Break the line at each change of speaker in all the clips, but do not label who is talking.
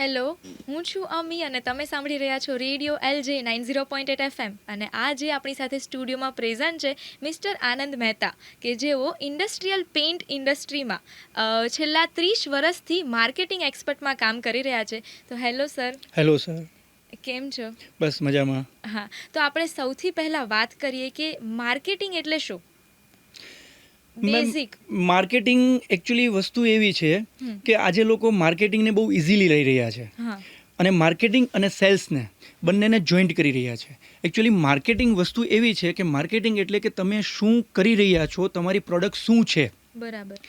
Hello, હું છું અમી અને તમે સાંભળી રહ્યા છો રેડિયો LJ 90.8 FM અને આજે આપણી સાથે સ્ટુડિયોમાં પ્રેઝન્ટ છે મિસ્ટર આનંદ મહેતા કે જેઓ ઇન્ડસ્ટ્રીયલ પેઇન્ટ ઇન્ડસ્ટ્રીમાં છેલ્લા 30 વર્ષથી માર્કેટિંગ એક્સપર્ટમાં કામ કરી રહ્યા છે. તો હેલો સર.
Hello sir.
કેમ છો?
બસ મજામાં.
હા, તો આપણે સૌથી પહેલાં વાત કરીએ કે માર્કેટિંગ એટલે શું? બેઝિક
માર્કેટિંગ એકચ્યુઅલી વસ્તુ એવી છે કે આજે લોકો માર્કેટિંગને બહુ ઇઝીલી લઈ રહ્યા છે અને માર્કેટિંગ અને સેલ્સને બંનેને જોઈન્ટ કરી રહ્યા છે. એકચ્યુઅલી માર્કેટિંગ વસ્તુ એવી છે કે માર્કેટિંગ એટલે કે તમે શું કરી રહ્યા છો, તમારી પ્રોડક્ટ શું છે,
બરાબર,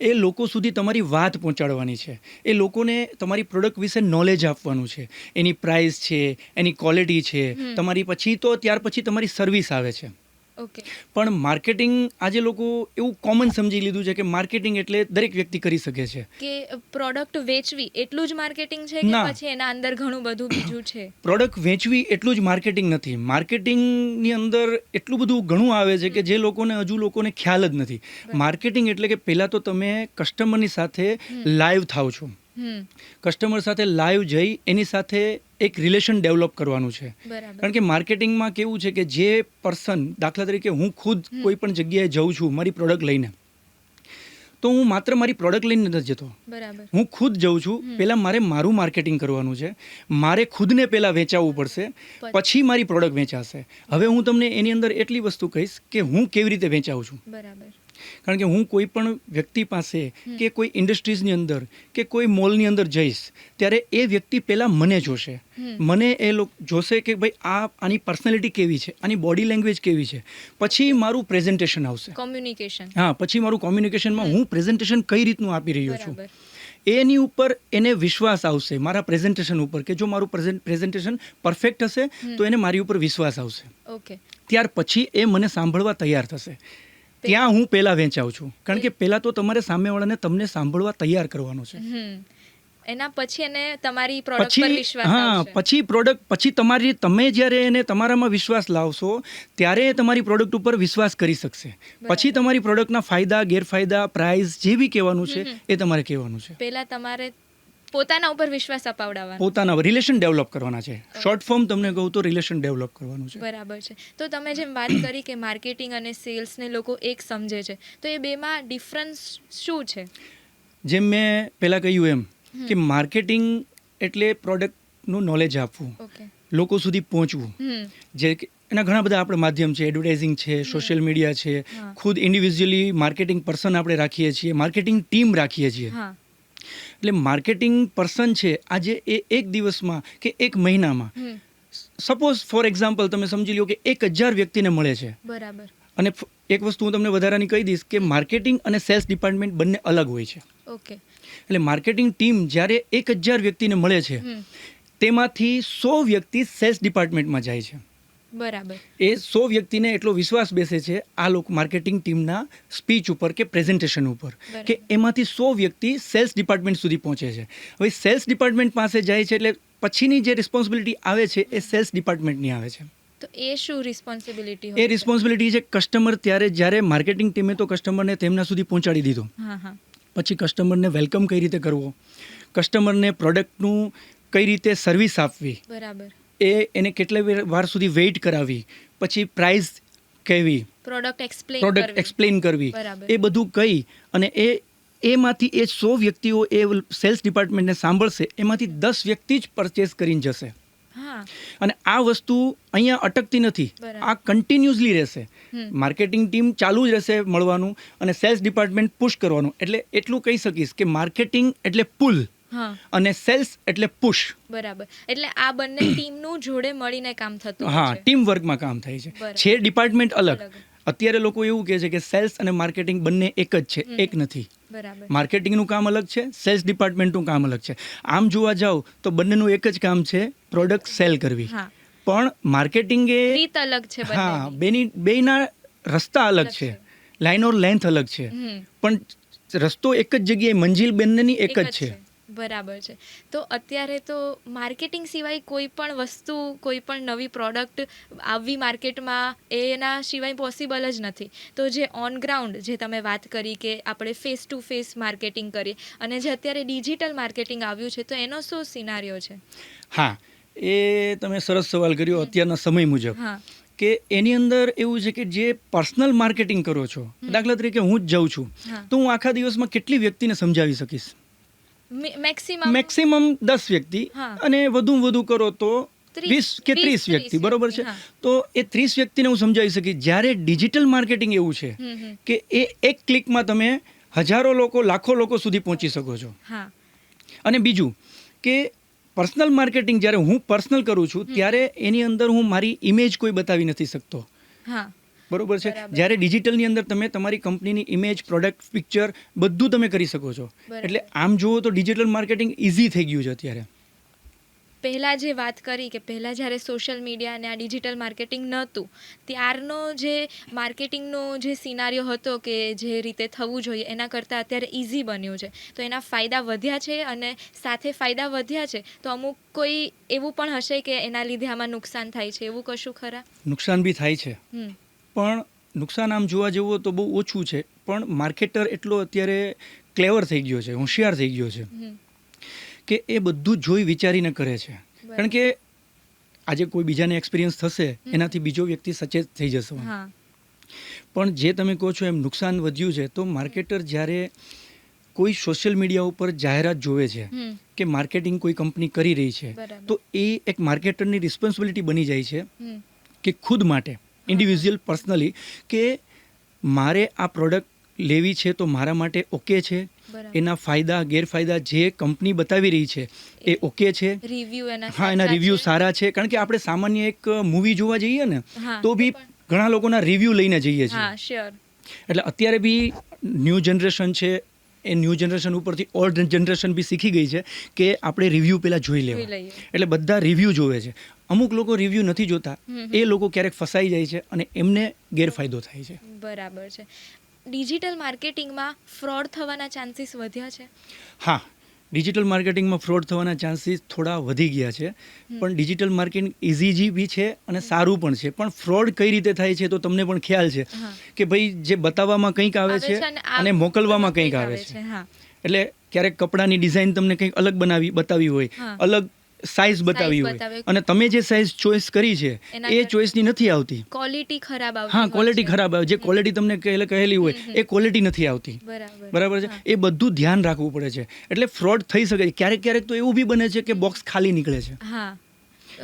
એ લોકો સુધી તમારી વાત પહોંચાડવાની છે. એ લોકોને તમારી પ્રોડક્ટ વિશે નોલેજ આપવાનું છે, એની પ્રાઇસ છે, એની ક્વોલિટી છે, તમારી પછી તો ત્યાર પછી તમારી સર્વિસ આવે છે.
ઓકે.
પણ માર્કેટિંગ આજે લોકો એવું કોમન સમજી લીધું છે કે માર્કેટિંગ એટલે દરેક વ્યક્તિ કરી શકે છે.
કે પ્રોડક્ટ વેચવી એટલું જ માર્કેટિંગ છે કે પછી એના અંદર ઘણું બધું બીજું છે?
પ્રોડક્ટ વેચવી એટલું જ માર્કેટિંગ નથી. માર્કેટિંગની અંદર એટલું બધું ઘણું આવે છે કે જે લોકોને ખ્યાલ જ નથી. માર્કેટિંગ એટલે કે પહેલાં તો તમે કસ્ટમરની સાથે લાઈવ થાવ છો. કસ્ટમર સાથે લાઈવ જઈ એની સાથે એક રિલેશન ડેવલપ કરવાનું છે. કારણ કે માર્કેટિંગમાં કેવું છે કે જે પર્સન, દાખલા તરીકે હું ખુદ કોઈ પણ જગ્યાએ જઉં છું મારી પ્રોડક્ટ લઈને, તો હું માત્ર મારી પ્રોડક્ટ લઈને નથી જતો. હું ખુદ જઉં છું. પહેલાં મારે મારું માર્કેટિંગ કરવાનું છે. મારે ખુદને પહેલાં વેચાવવું પડશે, પછી મારી પ્રોડક્ટ વેચાશે. હવે હું તમને એની અંદર એટલી વસ્તુ કહીશ કે હું કેવી રીતે વેચાવું છું. બરાબર. કારણ કે હું કોઈ પણ વ્યક્તિ પાસે કે કોઈ ઇન્ડસ્ટ્રીઝની અંદર કે કોઈ મોલની અંદર જઈશ ત્યારે એ વ્યક્તિ પહેલાં મને જોશે. મને એ જોશે કે ભાઈ આની પર્સનાલિટી કેવી છે, આની બોડી લેંગ્વેજ કેવી છે, પછી મારું પ્રેઝન્ટેશન આવશે.
કોમ્યુનિકેશન. હા,
પછી મારું કોમ્યુનિકેશનમાં હું પ્રેઝન્ટેશન કઈ રીતનું આપી રહ્યો છું એની ઉપર એને વિશ્વાસ આવશે, મારા પ્રેઝન્ટેશન ઉપર, કે જો મારું પ્રેઝન્ટેશન પરફેક્ટ હશે તો એને મારી ઉપર વિશ્વાસ આવશે. ઓકે. ત્યાર પછી એ મને સાંભળવા તૈયાર થશે. ત્યાં હું પહેલાં વેચાવું છું. કારણ કે પહેલાં તો તમારે સામેવાળાને તમને સાંભળવા તૈયાર કરવાનો છે.
એના પછી એને તમારી પ્રોડક્ટ પર વિશ્વાસ આવશે.
પછી પ્રોડક્ટ, પછી તમે જ્યારે એને તમારામાં વિશ્વાસ લાવશો ત્યારે એ તમારી પ્રોડક્ટ ઉપર વિશ્વાસ કરી શકશે. પછી તમારી પ્રોડક્ટના ફાયદા, ગેરફાયદા, પ્રાઇસ જે બી કહેવાનું છે એ તમારે કહેવાનું છે.
પહેલાં તમારે પોતાના ઉપર વિશ્વાસ અપાવડાવવાનો,
પોતાના રિલેશન ડેવલપ કરવાના છે. શોર્ટ ફોર્મ તમને કહું તો રિલેશન ડેવલપ કરવાનું છે.
બરાબર છે. તો તમે જેમ વાત કરી કે માર્કેટિંગ અને સેલ્સને લોકો એક સમજે છે, તો એ બેમાં ડિફરન્સ શું છે?
જેમ મેં પહેલાં કહ્યું એમ કે માર્કેટિંગ એટલે પ્રોડક્ટનું નોલેજ આપવું, લોકો સુધી પહોંચવું. જે એના ઘણા બધા આપણે માધ્યમ છે. એડવર્ટાઇઝિંગ છે, સોશિયલ મીડિયા છે, ખુદ ઇન્ડિવિજ્યુઅલી માર્કેટિંગ પર્સન આપણે રાખીએ છીએ, માર્કેટિંગ ટીમ રાખીએ છીએ. એટલે માર્કેટિંગ પર્સન છે આજે એ એક દિવસમાં કે એક મહિનામાં, સપોઝ ફોર એક્ઝામ્પલ તમે સમજી લો કે 1000 વ્યક્તિને મળે છે. બરાબર. અને એક વસ્તુ હું તમને વધારાની કહી દઈશ કે માર્કેટિંગ અને સેલ્સ ડિપાર્ટમેન્ટ બંને અલગ હોય છે. ઓકે. એટલે માર્કેટિંગ ટીમ જ્યારે 1000 વ્યક્તિને મળે છે તેમાંથી 100 વ્યક્તિ સેલ્સ ડિપાર્ટમેન્ટમાં જાય છે. બરાબર. એ 100 વ્યક્તિને એટલો વિશ્વાસ બેસે છે આ લોકો માર્કેટિંગ ટીમના સ્પીચ ઉપર કે પ્રેઝન્ટેશન ઉપર કે એમાંથી 100 વ્યક્તિ સેલ્સ ડિપાર્ટમેન્ટ સુધી પહોંચે છે. હવે સેલ્સ ડિપાર્ટમેન્ટ પાસે જાય છે એટલે પછીની જે રિસ્પોન્સિબિલિટી આવે છે એ સેલ્સ ડિપાર્ટમેન્ટની આવે છે.
તો એ શું રિસ્પોન્સિબિલિટી?
એ રિસ્પોન્સિબિલિટી છે કસ્ટમર, જ્યારે માર્કેટિંગ ટીમે તો કસ્ટમરને તેમના સુધી પહોંચાડી દીધો, પછી કસ્ટમરને વેલકમ કઈ રીતે કરવો, કસ્ટમરને પ્રોડક્ટનું કઈ રીતે સર્વિસ આપવી, બરાબર, એને કેટલા વાર સુધી વેઇટ કરાવી, પછી પ્રાઇસ કહેવી, પ્રોડક્ટ એક્સપ્લેન કરવી, એ બધું કહી અને એમાંથી એ 100 વ્યક્તિઓ એ સેલ્સ ડિપાર્ટમેન્ટને સાંભળશે, એમાંથી 10 વ્યક્તિ જ પરચેસ કરીને જશે. અને આ વસ્તુ અહીંયા અટકતી નથી, આ કન્ટિન્યુઅસલી રહેશે. માર્કેટિંગ ટીમ ચાલુ જ રહેશે મળવાનું અને સેલ્સ ડિપાર્ટમેન્ટ પુશ કરવાનું. એટલે એટલું કહી શકીશ કે માર્કેટિંગ એટલે પુલ અને સેલ્સ એટલે પુશ.
બરાબર. એટલે આ બંને ટીમનું જોડે મળીને કામ થતું.
હા, ટીમ વર્કમાં કામ થાય છે. ડિપાર્ટમેન્ટ અલગ. અત્યારે લોકો એવું કહે છે કે સેલ્સ અને માર્કેટિંગ બંને એક જ છે. એક નથી. માર્કેટિંગનું કામ અલગ છે, સેલ્સ ડિપાર્ટમેન્ટનું કામ અલગ છે. આમ જોવા જાવ તો બંનેનું એક જ કામ છે, પ્રોડક્ટ સેલ કરવી. પણ માર્કેટિંગ એ રીત અલગ છે. હા, બેના રસ્તા અલગ છે, લાઇન ઓર લેન્થ અલગ છે, પણ રસ્તો એક જ જગ્યાએ, મંજિલ બંનેની એક જ છે.
બરાબર છે. તો અત્યારે તો માર્કેટિંગ સિવાય કોઈ પણ વસ્તુ, કોઈ પણ નવી પ્રોડક્ટ આવવી માર્કેટમાં એના સિવાય પોસિબલ જ નથી. તો જે ઓન ગ્રાઉન્ડ જે તમે વાત કરી કે આપણે ફેસ ટુ ફેસ માર્કેટિંગ કરીએ અને જે અત્યારે ડિજિટલ માર્કેટિંગ આવ્યું છે, તો એનો શું સિનારિયો છે?
હા, એ તમે સરસ સવાલ કર્યો અત્યારના સમય મુજબ.
હા.
કે એની અંદર એવું છે કે જે પર્સનલ માર્કેટિંગ કરો છો, દાખલા તરીકે હું જ જાઉં છું,
હા.
તો હું આખા દિવસમાં કેટલી વ્યક્તિને સમજાવી શકીશ?
મેક્સિમમ
10 વ્યક્તિ,
હા.
અને વધુમાં વધુ કરો તો 20 કે 30
20
વ્યક્તિ, બરોબર છે.
હા.
તો એ 30 વ્યક્તિને હું સમજાવી શકીશ. જ્યારે ડિજિટલ માર્કેટિંગ એવું છે કે એ એક ક્લિકમાં તમે હજારો લોકો, લાખો લોકો સુધી પહોંચી શકો છો.
હા.
અને બીજું કે પર્સનલ માર્કેટિંગ જ્યારે હું પર્સનલ કરું છું ત્યારે એની અંદર હું મારી ઇમેજ કોઈ બતાવી નથી શકતો.
હા.
બરોબર છે.
બરાબર.
જ્યારે ડિજિટલની અંદર તમે તમારી કંપનીની ઇમેજ, પ્રોડક્ટ, પિક્ચર બધું તમે કરી શકો છો.
બરાબર.
એટલે આમ જુઓ તો ડિજિટલ માર્કેટિંગ ઇઝી થઈ ગયું છે અત્યારે.
પહેલાં જે વાત કરી કે પહેલાં જ્યારે સોશિયલ મીડિયા અને આ ડિજિટલ માર્કેટિંગ નહોતું, ત્યારનો જે માર્કેટિંગનો જે સિનારિયો હતો કે જે રીતે થવું જોઈએ એના કરતાં અત્યારે ઇઝી બન્યું છે. તો એના ફાયદા વધ્યા છે અને સાથે ફાયદા વધ્યા છે, તો અમુક કોઈ એવું પણ હશે કે એના લીધે આમાં નુકસાન થાય છે, એવું કશું ખરા?
નુકસાન બી થાય છે, પણ નુકસાન આમ જોવા જેવું તો બહુ ઓછું છે. પણ માર્કેટર એટલો અત્યારે ક્લેવર થઈ ગયો છે, હોશિયાર થઈ ગયો છે કે એ બધું જોઈ વિચારીને કરે છે. કારણ કે આજે કોઈ બીજાને એક્સપિરિયન્સ થશે એનાથી બીજો વ્યક્તિ સચેત થઈ જશે.
હા.
પણ જે તમે કહો છો એમ નુકસાન વધ્યું છે. તો માર્કેટર જ્યારે કોઈ સોશિયલ મીડિયા ઉપર જાહેરાત જોવે છે કે માર્કેટિંગ કોઈ કંપની કરી રહી છે,
બરાબર.
તો એ એક માર્કેટરની રિસ્પોન્સિબિલિટી બની જાય છે કે ખુદ માટે, ઇન્ડિવિજ્યુઅલ પર્સનલી, કે મારે આ પ્રોડક્ટ લેવી છે તો મારા માટે ઓકે છે,
બરાબર.
એના ફાયદા ગેરફાયદા જે કંપની બતાવી રહી છે એ ઓકે છે,
રિવ્યુ એના
હા, એના રિવ્યૂ સારા છે. કારણ કે આપણે સામાન્ય એક મૂવી જોવા જઈએ ને તો બી ઘણા લોકોના રિવ્યૂ લઈને જઈએ છીએ.
હા, શ્યોર.
એટલે અત્યારે બી ન્યૂ જનરેશન છે, એ ન્યૂ જનરેશન ઉપરથી ઓલ્ડ જનરેશન બી શીખી ગઈ છે કે આપણે રિવ્યૂ પહેલાં જોઈ લેવા. એટલે બધા રિવ્યૂ જોવે છે. અમુક લોકો રિવ્યૂ નથી જોતા, એ લોકો ક્યારેક ફસાઈ જાય છે અને એમને ગેરફાયદો થાય છે.
બરાબર છે. ડિજિટલ માર્કેટિંગમાં ફ્રોડ થવાના ચાન્સીસ વધ્યા છે?
હા, ડિજિટલ માર્કેટિંગમાં ફ્રોડ થવાના ચાન્સીસ થોડા વધી ગયા છે. પણ ડિજિટલ માર્કેટિંગ ઇઝી બી છે અને સારું પણ છે. પણ ફ્રોડ કઈ રીતે થાય છે તો તમને પણ ખ્યાલ છે કે ભાઈ જે બતાવવામાં કંઈક આવે છે અને મોકલવામાં કંઈક આવે છે. એટલે ક્યારેક કપડાની ડિઝાઇન તમને કંઈક અલગ બતાવી હોય, અલગ સાઇઝ બતાવી હોય, અને તમે જે સાઇઝ ચોઈસ કરી છે એ ચોઈસની નથી આવતી,
ક્વોલિટી ખરાબ આવતી.
હા, ક્વોલિટી ખરાબ આવે. જે ક્વોલિટી તમને કહેલી હોય એ ક્વોલિટી નથી આવતી. બરાબર છે. એ બધું ધ્યાન રાખવું પડે છે. એટલે ફ્રોડ થઈ શકે છે. ક્યારેક તો એવું બી બને છે કે બોક્સ ખાલી નીકળે છે.
હા,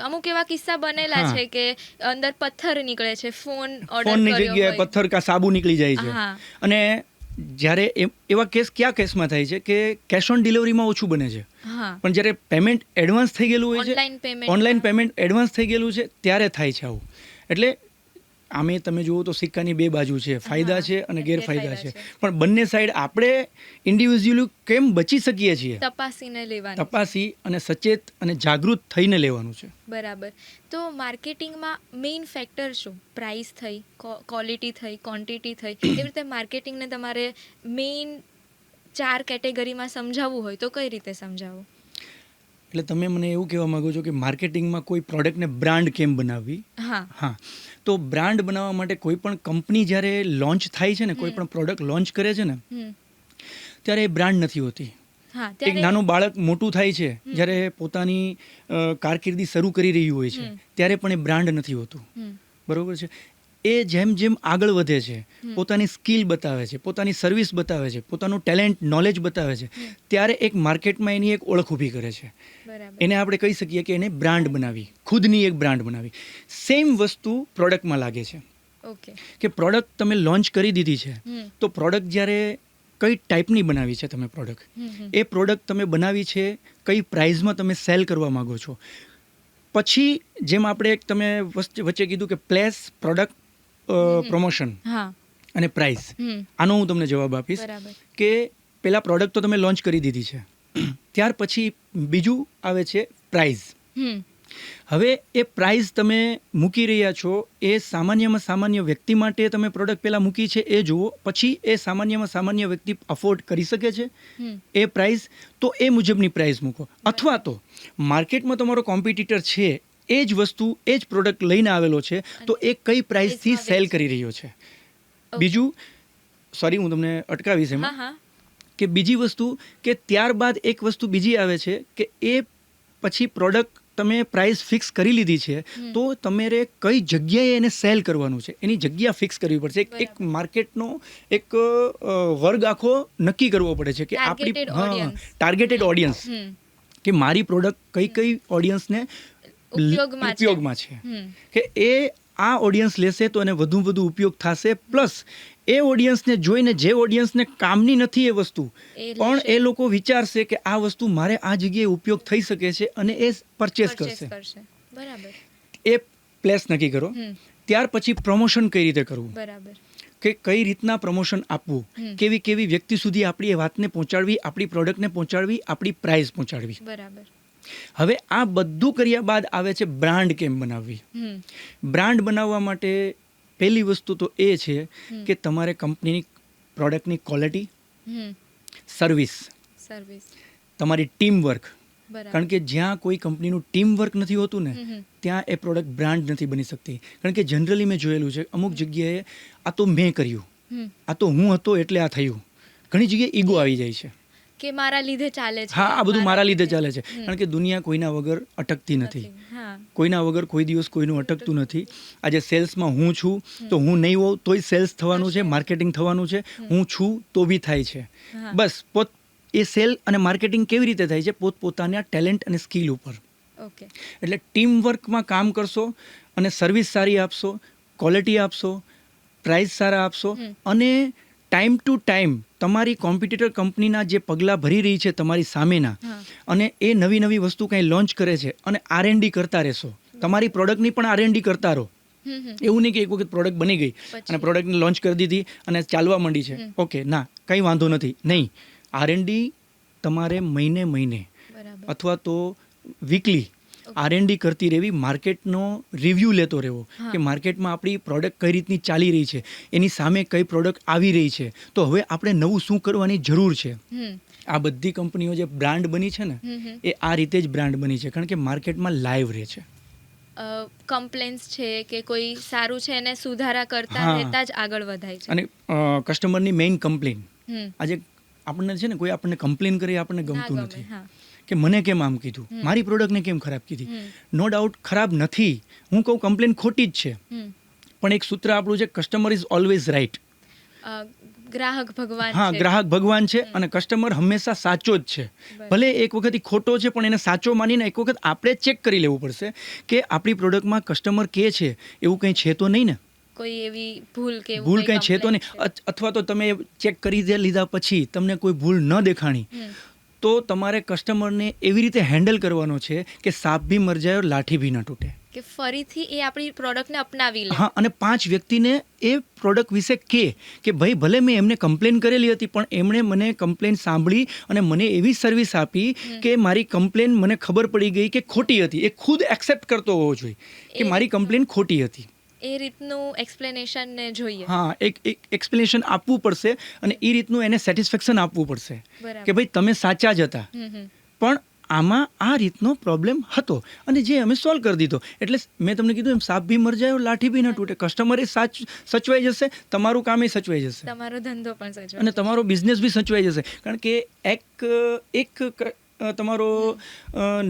અમુક એવા કિસ્સા બનેલા છે કે અંદર પથ્થર નીકળે છે,
ફોનની જગ્યાએ પથ્થર કા સાબુ નીકળી જાય છે. અને જ્યારે એવા કેસ કયા કેસમાં થાય છે કે કેશ ઓન ડિલિવરીમાં ઓછું બને છે, પણ જ્યારે પેમેન્ટ એડવાન્સ થઈ ગયેલું હોય છે, ઓનલાઈન પેમેન્ટ એડવાન્સ થઈ ગયેલું છે, ત્યારે થાય છે આવું. એટલે આમે તમે જુઓ તો સિક્કાની બે બાજુ છે, ફાયદા છે અને ગેરફાયદા છે. પણ બંને સાઈડ આપણે ઇન્ડિવિજ્યુઅલી કેમ બચી શકીએ છીએ, તપાસી અને સચેત અને જાગૃત થઈને લેવાનું છે.
બરાબર. તો માર્કેટિંગમાં મેઇન ફેક્ટર શું? પ્રાઇસ થઈ, ક્વોલિટી થઈ, ક્વોન્ટિટી થઈ, એવી રીતે માર્કેટિંગને તમારે મેઇન 4 કેટેગરીમાં સમજાવવું હોય તો કઈ રીતે સમજાવો?
એટલે તમે મને એવું કહેવા માંગો છો કે માર્કેટિંગમાં કોઈ પ્રોડક્ટને બ્રાન્ડ કેમ બનાવવી? હા. તો બ્રાન્ડ બનાવવા માટે કોઈ પણ કંપની જ્યારે લોન્ચ થાય છે ને, કોઈ પણ પ્રોડક્ટ લોન્ચ કરે છે ને, ત્યારે એ બ્રાન્ડ નથી હોતી. એક નાનું બાળક મોટું થાય છે, જ્યારે પોતાની કારકિર્દી શરૂ કરી રહ્યું હોય છે, ત્યારે પણ એ બ્રાન્ડ નથી હોતું. બરોબર છે. એ જેમ જેમ આગળ વધે છે, પોતાની સ્કિલ બતાવે છે, પોતાની સર્વિસ બતાવે છે, પોતાનું ટેલેન્ટ, નોલેજ બતાવે છે, ત્યારે એક માર્કેટમાં એની એક ઓળખ ઊભી કરે છે. એને આપણે કહી શકીએ કે એને બ્રાન્ડ બનાવી, ખુદની એક બ્રાન્ડ બનાવી. સેમ વસ્તુ પ્રોડક્ટમાં લાગે છે કે પ્રોડક્ટ તમે લોન્ચ કરી દીધી છે, તો પ્રોડક્ટ જ્યારે કઈ ટાઈપની બનાવી છે તમે પ્રોડક્ટ, એ પ્રોડક્ટ તમે બનાવી છે કઈ પ્રાઇઝમાં તમે સેલ કરવા માંગો છો. પછી જેમ આપણે એક તમે વચ્ચે કીધું કે પ્લેસ, પ્રોડક્ટ, પ્રમોશન અને પ્રાઇસ, આનો હું તમને જવાબ આપીશ કે પહેલા પ્રોડક્ટ તો તમે લોન્ચ કરી દીધી છે, ત્યાર પછી બીજું આવે છે પ્રાઇઝ. હવે એ પ્રાઇસ તમે મૂકી રહ્યા છો એ સામાન્યમાં સામાન્ય વ્યક્તિ માટે તમે પ્રોડક્ટ પહેલાં મૂકી છે એ જુઓ, પછી એ સામાન્યમાં સામાન્ય વ્યક્તિ અફોર્ડ કરી શકે છે એ પ્રાઇસ, તો એ મુજબની પ્રાઇસ મૂકો. અથવા તો માર્કેટમાં તમારો કોમ્પિટિટર છે એ જ વસ્તુ એ જ પ્રોડક્ટ લઈને આવેલો છે તો એ કઈ પ્રાઇસથી સેલ કરી રહ્યો છે. બીજું, સોરી હું તમને અટકાવીશ એમાં, કે બીજી વસ્તુ કે ત્યારબાદ એક વસ્તુ બીજી આવે છે કે એ પછી પ્રોડક્ટ તમે પ્રાઇસ ફિક્સ કરી લીધી છે તો તમારે કઈ જગ્યાએ એને સેલ કરવાનું છે એની જગ્યા ફિક્સ કરવી પડશે. એક માર્કેટનો એક વર્ગ આખો નક્કી કરવો પડે છે કે આપણી ટાર્ગેટેડ ઓડિયન્સ, કે મારી પ્રોડક્ટ કઈ કઈ ઓડિયન્સને ઉપયોગમાં છે, કે એ આ ઓડિયન્સ લેશે તો એને વધુ વધુ ઉપયોગ થશે. પ્લસ એ ઓડિયન્સને જોઈને જે ઓડિયન્સને કામની નથી એ વસ્તુ, પણ એ લોકો વિચારશે કે આ વસ્તુ મારે આ જગ્યાએ ઉપયોગ થઈ શકે છે અને એ પરચેસ કરશે. એ પ્લેસ નક્કી કરો. ત્યાર પછી પ્રમોશન કઈ રીતે કરવું, કે કઈ રીતના પ્રમોશન આપવું, કેવી કેવી વ્યક્તિ સુધી આપણી એ વાતને પહોંચાડવી, આપણી પ્રોડક્ટને પહોંચાડવી, આપણી પ્રાઇસ પહોંચાડવી. હવે આ બધું કર્યા બાદ આવે છે બ્રાન્ડ કેમ બનાવવી. બ્રાન્ડ બનાવવા માટે પહેલી વસ્તુ તો એ છે કે તમારે કંપનીની પ્રોડક્ટની ક્વોલિટી, સર્વિસ, તમારી ટીમ વર્ક, કારણ કે જ્યાં કોઈ કંપનીનું ટીમ વર્ક નથી હોતું ને ત્યાં એ પ્રોડક્ટ બ્રાન્ડ નથી બની શકતી. કારણ કે જનરલી મેં જોયેલું છે અમુક જગ્યાએ આ તો મેં કર્યું, આ તો હું હતો એટલે આ થયું, ઘણી જગ્યાએ ઈગો આવી જાય છે
કે મારા લીધે ચાલે છે.
હા, આ બધું મારા લીધે ચાલે છે. કારણ કે દુનિયા કોઈના વગર અટકતી નથી, કોઈના વગર કોઈ દિવસ કોઈનું અટકતું નથી. આજે સેલ્સમાં હું છું તો હું નહીં હોઉં તોય સેલ્સ થવાનું છે, માર્કેટિંગ થવાનું છે, હું છું તો બી થાય છે. બસ એ સેલ અને માર્કેટિંગ કેવી રીતે થાય છે, પોતપોતાના ટેલેન્ટ અને સ્કિલ ઉપર. એટલે ટીમ વર્કમાં કામ કરશો અને સર્વિસ સારી આપશો, ક્વોલિટી આપશો, પ્રાઇસ સારા આપશો અને ટાઈમ ટુ ટાઈમ તમારી કોમ્પિટિટર કંપનીના જે પગલાં ભરી રહી છે તમારી સામેના, અને એ નવી નવી વસ્તુ કંઈ લોન્ચ કરે છે અને R&D કરતા રહેશો. તમારી પ્રોડક્ટની પણ R&D કરતા રહો. એવું નહીં કે એક વખત પ્રોડક્ટ બની ગઈ અને પ્રોડક્ટને લોન્ચ કરી દીધી અને ચાલવા માંડી છે, ઓકે ના કંઈ વાંધો નથી. નહીં, R&D તમારે મહિને અથવા તો વીકલી R&D કરતી રહેવી, માર્કેટનો રિવ્યૂ લેતો રહેવો કે માર્કેટમાં આપણી પ્રોડક્ટ કઈ રીતની ચાલી રહી છે, એની સામે કઈ પ્રોડક્ટ આવી રહી છે, તો હવે આપણે નવું શું કરવાની જરૂર છે. આ બધી કંપનીઓ જે બ્રાન્ડ બની છે ને એ આ રીતે જ બ્રાન્ડ બની છે, કારણ કે માર્કેટમાં લાઈવ રહે છે.
કમ્પ્લેન્સ છે કે કોઈ સારું છે એને સુધારા કરતા રહેતા જ આગળ વધાય છે. અને
કસ્ટમરની મેઇન કમ્પ્લેન, આજે આપણને છે ને કોઈ આપણને કમ્પ્લેન કરે આપણને ગમતું નથી કે મને કેમ આમ કીધું, મારી પ્રોડક્ટને કેમ ખરાબ કીધી. નો ડાઉટ ખરાબ નથી, હું કહું કમ્પ્લેન ખોટી જ છે, પણ એક સૂત્ર આપણું છે કસ્ટમર ઇઝ ઓલવેઝ રાઈટ.
ગ્રાહક ભગવાન.
હા, ગ્રાહક ભગવાન છે અને કસ્ટમર હંમેશા સાચો જ છે. ભલે એક વખત ખોટો છે પણ એને સાચો માનીને એક વખત આપણે ચેક કરી લેવું પડશે કે આપણી પ્રોડક્ટમાં કસ્ટમર કે છે એવું કંઈ છે તો નહીં ને,
કોઈ એવી ભૂલ
કંઈ છે તો નહીં. અથવા તો તમે ચેક કરી લીધા પછી તમને કોઈ ભૂલ ન દેખાણી તો તમારે કસ્ટમરને એવી રીતે હેન્ડલ કરવાનો છે કે સાપ ભી મર જાય લાઠી ભી ન તૂટે,
કે ફરીથી એ આપણી પ્રોડક્ટને અપનાવી લે.
હા, અને 5 વ્યક્તિને એ પ્રોડક્ટ વિશે કે ભાઈ ભલે મેં એમને કમ્પ્લેન કરેલી હતી પણ એમણે મને કમ્પ્લેન સાંભળી અને મને એવી સર્વિસ આપી કે મારી કમ્પ્લેન મને ખબર પડી ગઈ કે ખોટી હતી. એ ખુદ એક્સેપ્ટ કરતો હોવો જોઈએ કે મારી કમ્પ્લેન ખોટી હતી.
એ રીતનું એક્સપ્લેનેશન ને જોઈએ.
હા, એક એક્સપ્લેનેશન આપવું પડશે અને એ રીતનું એને સેટિસ્ફેક્શન આપવું પડશે કે ભાઈ તમે સાચા જ હતા પણ આમાં આ રીતનો પ્રોબ્લેમ હતો અને જે અમે સોલ્વ કરી દીધો. એટલે મેં તમને કીધું એમ સાપ ભી મર જાય લાઠી ભી ન તૂટે. કસ્ટમર એ સચવાઈ જશે, તમારું કામ એ સચવાઈ જશે,
તમારો ધંધો પણ સચવાઈ
અને તમારો બિઝનેસ બી સચવાઈ જશે. કારણ કે એક તમારો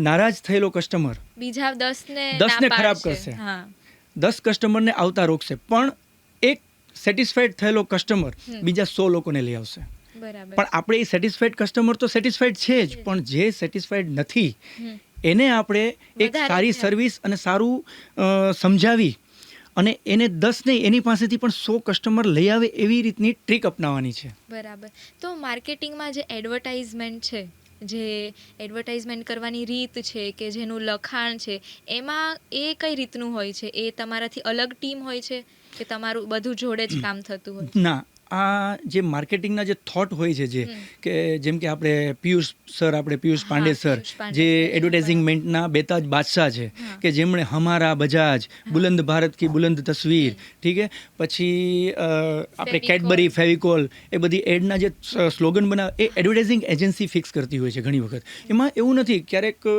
નારાજ થયેલો કસ્ટમર
બીજા 10ને
ખરાબ કરશે, 10 કસ્ટમરને આવતા રોકશે, પણ એક સેટિસ્ફાઈડ થયેલો કસ્ટમર બીજા 100 લોકોને લઈ આવશે. પણ આપણે એ સેટિસ્ફાઈડ કસ્ટમર તો સેટિસ્ફાઈડ છે જ, પણ જે સેટિસ્ફાઈડ નથી એને આપણે એક સારી સર્વિસ અને સારું સમજાવી અને એને 10 નહીં એની પાસેથી પણ 100 કસ્ટમર લઈ આવે એવી રીતની ટ્રીક અપનાવવાની છે.
બરાબર. તો માર્કેટિંગમાં જે એડવર્ટાઇઝમેન્ટ છે, જે એડવર્ટાઇઝમેન્ટ કરવાની રીત છે કે જેનું લખાણ છે, એમાં એ કઈ રીતનું હોય છે? એ તમારાથી અલગ ટીમ હોય છે કે તમારું બધું જોડે જ કામ થતું હોય?
ના, આ જે માર્કેટિંગના જે થોટ હોય છે જે કે જેમ કે આપણે પિયુષ પાંડે સર જે એડવર્ટાઇઝિંગમેન્ટના બેતાજ બાદશાહ છે કે જેમણે હમારા બજાજ, બુલંદ ભારત કી બુલંદ તસવીર, ઠીક હે, પછી આપણે કેડબરી, ફેવિકોલ, એ બધી એડના જે સ્લોગન બનાવે એ એડવર્ટાઇઝિંગ એજન્સી ફિક્સ કરતી હોય છે ઘણી વખત. એમાં એવું નથી, ક્યારેક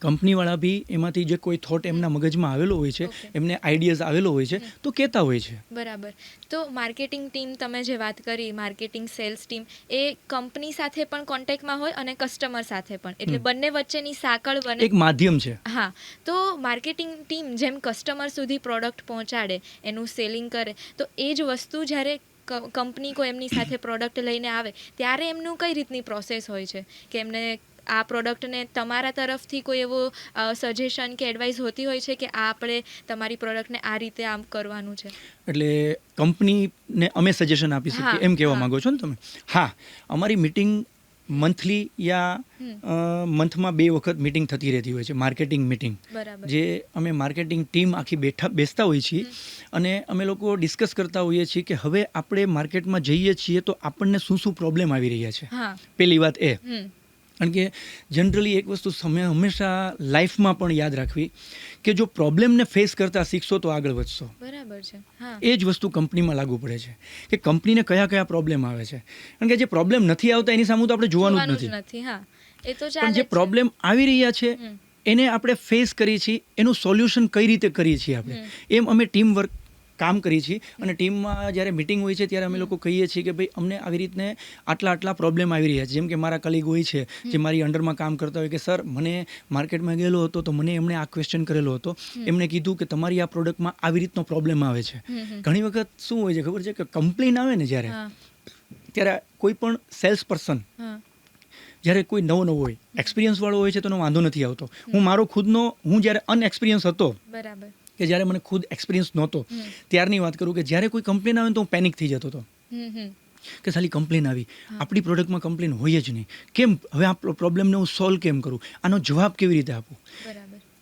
કંપનીવાળા બી એમાંથી જે કોઈ થોટ એમના મગજમાં આવેલો હોય છે, એમને આઈડિયાઝ આવેલો હોય છે તો કહેતા હોય છે.
બરાબર. તો માર્કેટિંગ ટીમ, તમે જે વાત કરી માર્કેટિંગ સેલ્સ ટીમ, એ કંપની સાથે પણ કોન્ટેક્ટમાં હોય અને કસ્ટમર સાથે પણ, એટલે બંને વચ્ચેની સાંકળ બને,
એક માધ્યમ છે.
હા. તો માર્કેટિંગ ટીમ જેમ કસ્ટમર સુધી પ્રોડક્ટ પહોંચાડે, એનું સેલિંગ કરે, તો એ જ વસ્તુ જ્યારે કંપની કોઈ એમની સાથે પ્રોડક્ટ લઈને આવે ત્યારે એમનું કઈ રીતની પ્રોસેસ હોય છે કે એમને આ પ્રોડક્ટને તમારા તરફથી કોઈ એવો સજેશન કે એડવાઇસ હોતી હોય છે કે આ આપણે તમારી પ્રોડક્ટને આ રીતે આમ કરવાનું છે?
એટલે કંપનીને અમે સજેશન આપી શકીએ એમ કહેવા માંગો છો ને તમે? હા, અમારી મીટિંગ મંથલી યા મંથમાં 2 વખત મીટિંગ થતી રહેતી હોય છે, માર્કેટિંગ મીટિંગ, જે અમે માર્કેટિંગ ટીમ આખી બેસતા હોઈએ છીએ અને અમે લોકો ડિસ્કસ કરતા હોઈએ છીએ કે હવે આપણે માર્કેટમાં જઈએ છીએ તો આપણને શું શું પ્રોબ્લેમ આવી રહ્યા છે. પહેલી વાત એ, કારણ કે જનરલી એક વસ્તુ હંમેશા લાઈફમાં પણ યાદ રાખવી કે જો પ્રોબ્લેમને ફેસ કરતા શીખશો તો આગળ વધશો.
બરાબર છે.
એ જ વસ્તુ કંપનીમાં લાગુ પડે છે કે કંપનીને કયા કયા પ્રોબ્લેમ આવે છે, કારણ કે જે પ્રોબ્લેમ નથી આવતા એની સામે તો આપણે જોવાનું જ નથી. પણ જે પ્રોબ્લેમ આવી રહ્યા છે એને આપણે ફેસ કરીએ છીએ, એનું સોલ્યુશન કઈ રીતે કરીએ છીએ આપણે, એમ અમે ટીમ વર્ક કામ કરીએ છીએ. અને ટીમમાં જ્યારે મિટિંગ હોય છે ત્યારે અમે લોકો કહીએ છીએ કે ભાઈ અમને આવી રીતને આટલા પ્રોબ્લેમ આવી રહ્યા છે. જેમ કે મારા કલીગ હોય છે જે મારી અંડરમાં કામ કરતા હોય કે સર મને માર્કેટમાં ગયેલો હતો તો મને એમણે આ ક્વેશ્ચન કરેલો હતો, એમણે કીધું કે તમારી આ પ્રોડક્ટમાં આવી રીતનો પ્રોબ્લેમ આવે છે. ઘણી વખત શું હોય છે ખબર છે કે કમ્પ્લેન આવે ને ત્યારે કોઈ પણ સેલ્સ પર્સન જ્યારે કોઈ નવો હોય, એક્સપિરિયન્સ વાળો હોય છે તો એનો વાંધો નથી આવતો. હું જ્યારે અનએક્સપિરિયન્સ હતો,
બરાબર,
કે જ્યારે મને ખુદ એક્સપિરિયન્સ નહોતો ત્યારની વાત કરું કે જ્યારે કોઈ કમ્પ્લેન આવે તો હું પેનિક થઈ જતો હતો કે સાલી કમ્પ્લેન આવી, આપણી પ્રોડક્ટમાં કમ્પ્લેન હોય જ નહીં, કેમ હવે આ પ્રોબ્લેમને હું સોલ્વ કેમ કરું, આનો જવાબ કેવી રીતે આપું.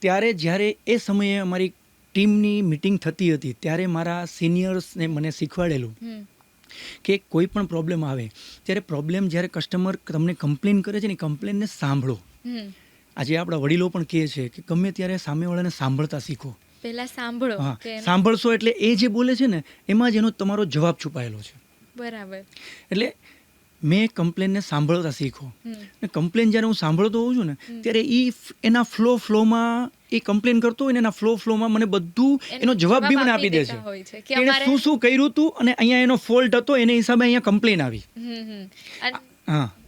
ત્યારે જ્યારે એ સમયે અમારી ટીમની મિટિંગ થતી હતી ત્યારે મારા સિનિયર્સને મને શીખવાડેલું કે કોઈ પણ પ્રોબ્લેમ આવે ત્યારે જ્યારે કસ્ટમર તમને કમ્પ્લેન કરે છે ને, કમ્પ્લેનને સાંભળો. આજે આપણા વડીલો પણ કહે છે કે ગમે ત્યારે સામેવાળાને સાંભળતા શીખો.
પહેલા સાંભળો.
સાંભળશો એટલે એ જે બોલે છે ને એમાં જ એનો તમારો જવાબ છુપાયેલો છે.
બરાબર.
એટલે મેં કમ્પ્લેનને સાંભળતા શીખો. ને કમ્પ્લેન જ્યારે હું સાંભળતો હોઉં છું ને ત્યારે એના ફ્લોમાં એ કમ્પ્લેન કરતો હોય ને એના ફ્લોમાં મને બધું એનો જવાબ બી મને આપી દે છે કે એને શું કર્યું હતું અને અહીંયા એનો ફોલ્ટ હતો, એને હિસાબે અહીંયા કમ્પ્લેન આવી.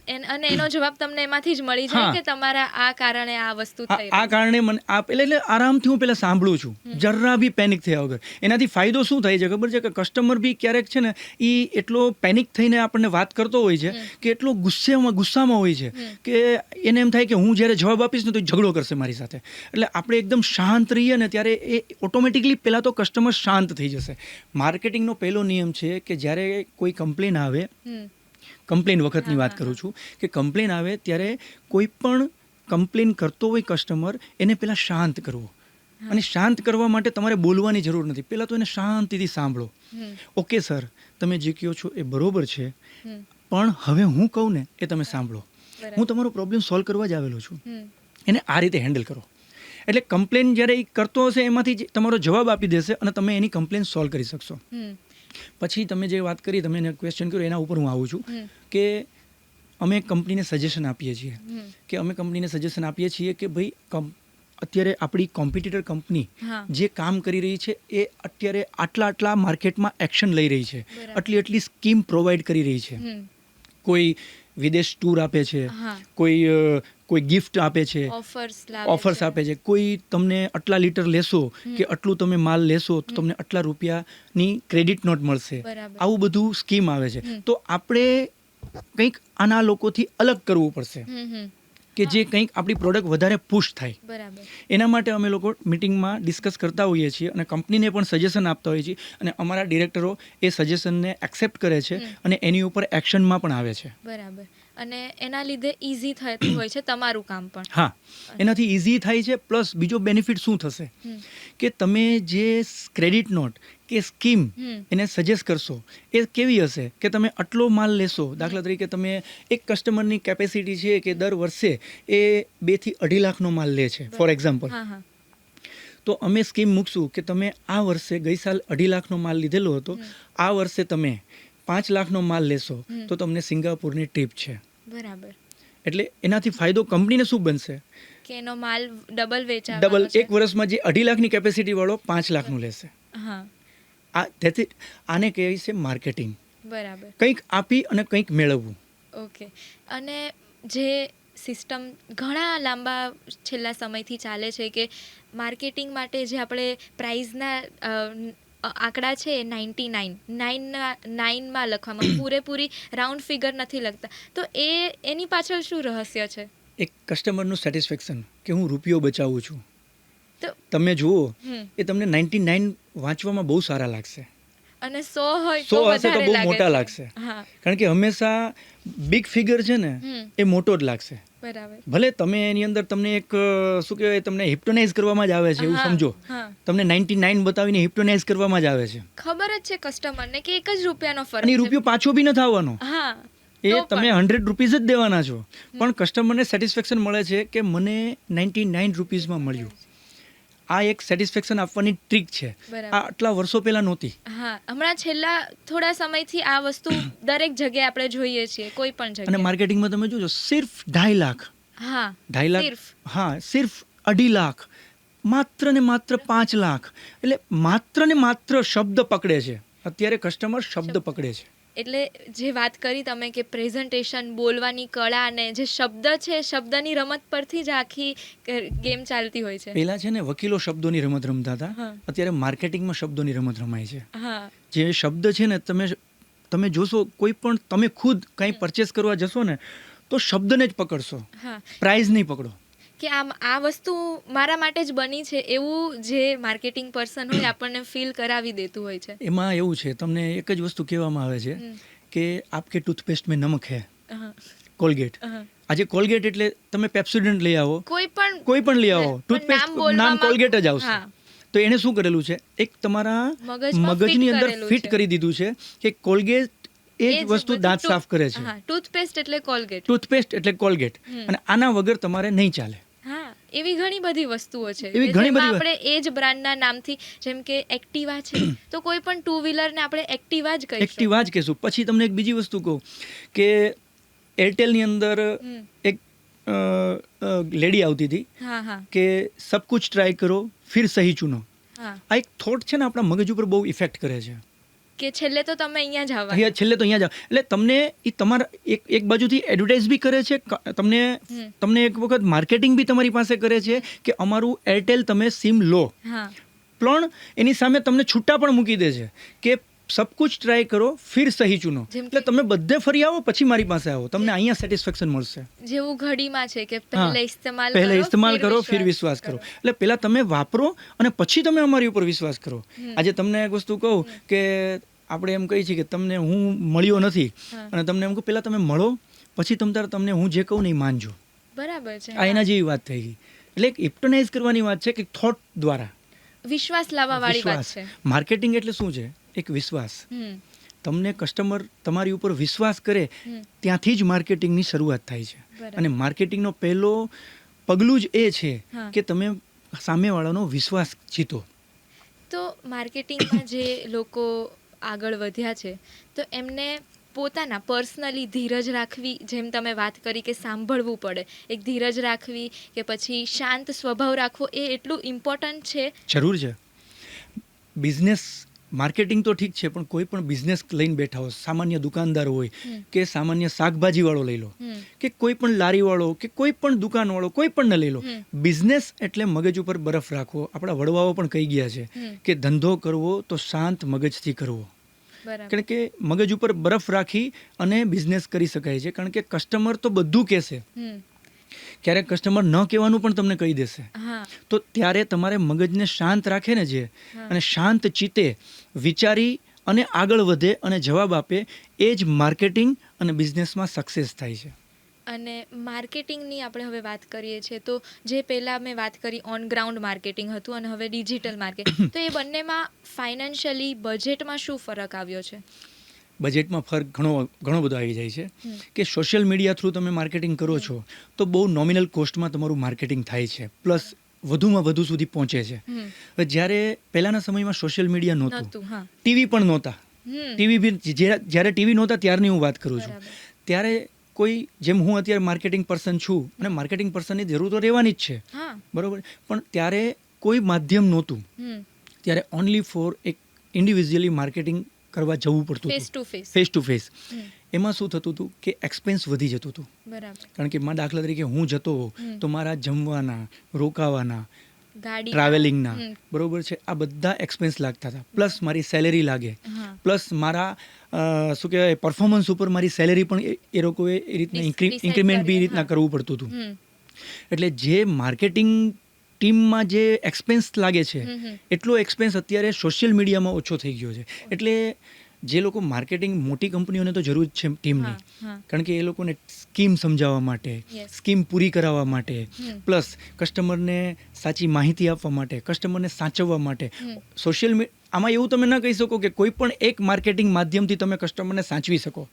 અને એનો જવાબ તમને એમાંથી જ મળી જાય કે તમારા આ કારણે આ વસ્તુ થઈ,
આ કારણે મને એટલે આરામથી હું પહેલા સાંભળું છું, જરા બી પેનિક થયા વગર. એનાથી ફાયદો શું થાય છે ખબર છે કે કસ્ટમર બી ક્યારેક છે ને એ એટલો પેનિક થઈને આપણને વાત કરતો હોય છે કે એટલો ગુસ્સામાં હોય છે કે એને એમ થાય કે હું જ્યારે જવાબ આપીશ ને તો ઝઘડો કરશે મારી સાથે. એટલે આપણે એકદમ શાંત રહીએ ને ત્યારે એ ઓટોમેટિકલી પહેલાં તો કસ્ટમર શાંત થઈ જશે. માર્કેટિંગનો પહેલો નિયમ છે કે જ્યારે કોઈ કમ્પ્લેન આવે, કમ્પ્લેન વખતની વાત કરું છું, કે કમ્પ્લેન આવે ત્યારે કોઈ પણ કમ્પ્લેન કરતો હોય કસ્ટમર એને પહેલાં શાંત કરવો. અને શાંત કરવા માટે તમારે બોલવાની જરૂર નથી, પહેલાં તો એને શાંતિથી સાંભળો. ઓકે સર, તમે જે કહો છો એ બરોબર છે, પણ હવે હું કહું ને એ તમે સાંભળો, હું તમારો પ્રોબ્લેમ સોલ્વ કરવા જ આવેલો છું, એને આ રીતે હેન્ડલ કરો. એટલે કમ્પ્લેન જ્યારે એ કરતો હશે એમાંથી તમારો જવાબ આપી દેશે અને તમે એની કમ્પ્લેન સોલ્વ કરી શકશો. પછી તમે જે વાત કરી, તમે એને ક્વેશ્ચન કર્યો, એના ઉપર હું આવું છું કે અમે કંપનીને સજેશન આપીએ છીએ કે ભાઈ અત્યારે આપણી કોમ્પિટિટર કંપની જે કામ કરી રહી છે એ અત્યારે આટલા માર્કેટમાં એક્શન લઈ રહી છે, આટલી સ્કીમ પ્રોવાઈડ કરી રહી છે. કોઈ વિદેશ ટૂર આપે છે, કોઈ ગિફ્ટ આપે છે, ઓફર્સ આપે છે, કોઈ તમને આટલા લીટર લેશો કે આટલું તમે માલ લેશો તો તમને આટલા રૂપિયાની ક્રેડિટ નોટ મળશે, આવું બધું સ્કીમ આવે છે. તો આપણે કંઈક આના લોકોથી અલગ કરવું પડશે કે જે કંઈક આપણી પ્રોડક્ટ વધારે પુશ થાય. એના માટે અમે લોકો મિટિંગમાં ડિસ્કસ કરતા હોઈએ છીએ અને કંપનીને પણ સજેશન આપતા હોઈએ છીએ અને અમારા ડિરેક્ટરો એ સજેશનને એક્સેપ્ટ કરે છે અને એની ઉપર એક્શનમાં પણ આવે છે.
બરાબર. અને એના લીધે ઇઝી થતું હોય છે તમારું કામ પણ.
હા, એનાથી ઇઝી થાય છે. પ્લસ બીજો બેનિફિટ શું થશે કે તમે જે ક્રેડિટ નોટ કે સ્કીમ
હમ.
એને સજેસ્ટ કરશો એ કેવી હશે કે તમે આટલો માલ લેશો. દાખલા તરીકે તમે એક કસ્ટમરની કેપેસિટી છે કે દર વર્ષે એ 2 થી 2.5 લાખનો માલ લે છે ફોર એક્ઝામ્પલ.
હા હા
તો અમે સ્કીમ મૂકશું કે તમે આ વર્ષે ગઈ સાલ 2.5 લાખનો માલ લીધેલો હતો, આ વર્ષે તમે 5 લાખનો માલ લેશો તો તમને સિંગાપુરની ટ્રીપ છે.
બરાબર.
એટલે એનાથી ફાયદો કંપનીને શું બનશે?
કે એનો માલ ડબલ વેચાવાનો
ડબલ.
છે.
એક વર્ષમાં જે 2.5 લાખની કેપેસિટી વાળો 5 લાખનું લેશે.
હા
આને કહેવાય છે માર્કેટિંગ.
બરાબર.
કંઈક આપી અને કંઈક મેળવવું.
ઓકે. અને જે સિસ્ટમ ઘણા લાંબા છેલ્લા સમયથી ચાલે છે કે માર્કેટિંગ માટે જે આપણે પ્રાઇઝના આંકડા છે 99 લખવામાં પૂરેપૂરી રાઉન્ડ ફિગર નથી લખતા, તો એની પાછળ શું રહસ્ય છે?
એક કસ્ટમરનું સેટિસ્ફેક્શન કે હું રૂપિયો બચાવું છું.
તો
તમે જુઓ
હમ.
એ તમને 99 વાંચવામાં બહુ સારા લાગશે,
અને 100 હોય
100 હશે તો
વધારે
બહુ
લાગે
મોટા
છે.
લાગશે.
હા
કારણ કે હંમેશા બિગ ફિગર છે ને
હમ.
એ મોટો જ લાગશે.
બરાબર.
ભલે તમે એની અંદર તમને એક શું કહેવાય તમને હિપ્નોટાઇઝ કરવામાં જ આવે છે એવું
હા,
સમજો.
હા.
તમને 99 બતાવીને હિપ્નોટાઇઝ કરવામાં જ આવે છે
ખબર જ છે કસ્ટમરને કે 1 જ રૂપિયાનો ફરક
અને એ
છે.
રૂપિયો પાછો બી નથી આવવાનો.
હા
એ
તો
તમે
પણ.
100 રૂપીઝ જ દેવાના છો, પણ કસ્ટમરને સેટિસ્ફેક્શન મળે છે કે મને 99 રૂપીઝમાં મળ્યું. આ એક સેટિસ્ફેક્શન આપવાની ટ્રીક છે.
બરાબર.
આ આટલા વર્ષો પહેલા નહોતી.
હા હમણાં છેલ્લા થોડા સમયથી આ વસ્તુ દરેક જગ્યાએ આપણે જોઈએ છીએ, કોઈ પણ
અને
જગ્યાએ.
માર્કેટિંગમાં તમે જોજો સિર્ફ 2.5 લાખ,
હા
2.5 લાખ,
સિર્ફ.
હા સિર્ફ 2.5 લાખ, માત્ર ને માત્ર 5 લાખ. એટલે માત્ર ને માત્ર શબ્દ પકડે છે. અત્યારે કસ્ટમર શબ્દ પકડે છે.
એટલે જે વાત કરી તમે કે પ્રેઝન્ટેશન, બોલવાની કળા અને જે શબ્દ છે, શબ્દની રમત પરથી જ આખી ગેમ ચાલતી હોય છે.
પહેલા છે ને વકીલો શબ્દોની રમત રમતા હતા,
હા.
અત્યારે માર્કેટિંગમાં શબ્દોની રમત રમાય છે.
હા
જે શબ્દ છે ને તમે જોશો કોઈ પણ તમે ખુદ કંઈ પરચેસ કરવા જશો ને તો શબ્દને જ પકડશો,
હા
પ્રાઇઝ નહીં પકડો.
કે આ વસ્તુ મારા માટે જ બની છે એવું જે માર્કેટિંગ પર્સન હોય આપણને ફીલ કરાવી દેતું હોય છે.
એમાં એવું છે તમને એક જ વસ્તુ કહેવામાં આવે છે
હમ.
કે આપકે ટૂથપેસ્ટ મેં નમક હે,
હા,
કોલગેટ.
હા.
આજે કોલગેટ એટલે તમે પેપ્સોડન્ટ લઈ આવો,
કોઈ પણ
કોઈ પણ લઈ આવો,
પણ
ટૂથપેસ્ટ નામ
બોલવામાં-
કોલગેટ જ આવશે.
હા.
તો એને શું કરેલું છે એક તમારા
મગજમાં
મગજની
fit
અંદર
કરેલું
ફિટ
છે.
કરી દીધું છે કે કોલગેટ એ જ વસ્તુ
બધું
દાંત સાફ કરે છે.
હા ટૂથપેસ્ટ એટલે કોલગેટ.
ટૂથપેસ્ટ એટલે કોલગેટ.
હમ.
અને આના વગર તમારે નહીં ચાલે.
હા એવી ઘણી બધી વસ્તુઓ છે
એવી
કે
ઘણી
જેમાં
બધી
આપણે એ જ બ્રાન્ડના નામથી, જેમ કે એક્ટિવા છે તો કોઈ પણ 2 વ્હીલરને આપણે એક્ટિવા જ કહીશું.
એક્ટિવા જ કહેશું. પછી તમને એક બીજી વસ્તુ કહું કે એરટેલની અંદર
હમ.
એક લેડી આવતી હતી
હા હા
કે સબ કુછ ટ્રાય કરો ફિર સહી ચુનો.
હા
આ એક થોટ છે ને આપણા મગજ ઉપર બહુ ઇફેક્ટ કરે છે.
કે છેલ્લે તો તમે અહીંયા જ આવવાના.
અહીંયા છેલ્લે તો અહીંયા જાઓ એટલે તમને એ તમારા એક બાજુથી એડવર્ટાઇઝ બી કરે છે, તમને એક વખત માર્કેટિંગ બી તમારી પાસે કરે છે કે અમારું એરટેલ તમે સિમ લો,
હા
પણ એની સામે તમને છૂટા પણ મૂકી દે છે કે સબ કુછ ટ્રાય કરો ફિર સહી ચુનો.
જેમ કે-
એટલે તમે બધે ફરી આવો પછી મારી પાસે આવો, તમને અહીંયા સેટિસ્ફેક્શન મળશે.
જેવું ઘડીમાં છે કે
હા. પહેલા ઇસ્તેમાલ કરો ફિર વિશ્વાસ કરો. એટલે પહેલા તમે વાપરો અને પછી તમે અમારી ઉપર વિશ્વાસ કરો. આજે તમને એક વસ્તુ કહું કે આપણે એમ કહીએ છીએ કે તમને હું મળ્યો નથી
હા.
અને તમને એમ કહું પહેલા તમે મળો પછી તમને હું જે કહું ને એ માનજો.
બરાબર છે.
આ એના જેવી વાત થઈ ગઈ. એટલે એક હિપ્નોટાઇઝ કરવાની વાત છે કે થોટ દ્વારા
વિશ્વાસ લાવવા વાળી વાત
વિશ્વાસ.
છે.
માર્કેટિંગ એટલે શું છે? એક વિશ્વાસ.
હમ
તમને કસ્ટમર તમારી ઉપર વિશ્વાસ કરે
હમ.
ત્યાંથી જ માર્કેટિંગની શરૂઆત થાય છે.
બરાબર.
અને માર્કેટિંગનો પહેલો પગલું જ એ છે
હા.
કે તમે સામેવાળાનો વિશ્વાસ જીતો.
તો માર્કેટિંગમાં જે લોકો આગળ વધ્યા છે તો એમને પોતાના પર્સનલી ધીરજ રાખવી, જેમ તમે વાત કરી કે સાંભળવું પડે, એક ધીરજ રાખવી કે પછી શાંત સ્વભાવ રાખવો, એ એટલું ઇમ્પોર્ટન્ટ છે.
જરૂર છે. બિઝનેસ માર્કેટિંગ તો ઠીક છે, પણ કોઈ પણ બિઝનેસ લઈને બેઠા હોય, સામાન્ય દુકાનદાર હોય કે સામાન્ય શાકભાજીવાળો લઈ લો કે કોઈ પણ લારીવાળો કે કોઈ પણ દુકાનવાળો, કોઈ પણ લઈ લો. બિઝનેસ એટલે મગજ ઉપર બરફ રાખવો. આપણા વડવાઓ પણ કહી ગયા છે કે ધંધો કરવો તો શાંત મગજથી કરવો.
બરાબર.
કારણ કે મગજ ઉપર બરફ રાખી અને બિઝનેસ કરી શકાય છે. કારણ કે કસ્ટમર તો બધું કહેશે,
હમ.
ક્યારેક કસ્ટમર ન કહેવાનું પણ તમને કહી દેશે.
હા
તો ત્યારે તમારે મગજને શાંત રાખે ને જે, અને શાંત ચિત્તે વિચારી અને આગળ વધે અને જવાબ આપે, એ જ માર્કેટિંગ અને બિઝનેસમાં સક્સેસ થાય છે.
અને માર્કેટિંગની આપણે હવે વાત કરીએ છીએ તો જે પહેલાં મેં વાત કરી ઓન ગ્રાઉન્ડ માર્કેટિંગ હતું અને હવે ડિજિટલ માર્કેટ, તો એ બંનેમાં ફાઇનાન્શિયલી બજેટમાં શું ફરક આવ્યો છે?
બજેટમાં ફરક ઘણો બધો આવી જાય છે કે સોશિયલ મીડિયા થ્રુ તમે માર્કેટિંગ કરો છો તો બહુ નોમિનલ કોસ્ટમાં તમારું માર્કેટિંગ થાય છે, પ્લસ વધુમાં વધુ સુધી પહોંચે છે. હવે જ્યારે પહેલાંના સમયમાં સોશિયલ મીડિયા નહોતું, ટીવી પણ નહોતા, ટીવી બી જ્યારે ટીવી નહોતા ત્યારની હું વાત કરું છું, ત્યારે કોઈ જેમ હું અત્યારે માર્કેટિંગ પર્સન છું અને માર્કેટિંગ પર્સનની જરૂર તો રહેવાની જ છે, બરોબર, પણ ત્યારે કોઈ માધ્યમ નહોતું, ત્યારે ઓનલી ફોર એક ઇન્ડિવિજ્યુઅલી માર્કેટિંગ કરવા જવું પડતું હતું, ફેસ ટુ ફેસ. એમાં શું થતું હતું કે એક્સપેન્સ વધી જતું હતું, કારણ કે દાખલા તરીકે હું જતો તો મારા જમવાના, રોકાવાના, ટ્રાવેલિંગના, બરોબર છે, આ બધા એક્સપેન્સ લાગતા હતા, પ્લસ મારી સેલેરી લાગે, પ્લસ મારા શું કહેવાય પરફોર્મન્સ ઉપર મારી સેલેરી પણ એ લોકોએ એ રીતના ઇન્ક્રીમેન્ટ બી એ રીતના કરવું પડતું હતું. એટલે જે માર્કેટિંગ ટીમમાં જે એક્સપેન્સ લાગે છે એટલો એક્સપેન્સ અત્યારે સોશિયલ મીડિયામાં ઓછો થઈ ગયો છે. એટલે જે લોકો માર્કેટિંગ, મોટી કંપનીઓને તો જરૂર છે ટીમની, કારણ કે એ લોકોને સ્કીમ સમજાવવા માટે, સ્કીમ પૂરી કરાવવા માટે, પ્લસ કસ્ટમરને સાચી માહિતી આપવા માટે, કસ્ટમરને સાચવવા માટે સોશિયલ આમાં એવું તમે ન કહી શકો કે કોઈ પણ એક માર્કેટિંગ માધ્યમથી તમે કસ્ટમરને સાચવી શકો.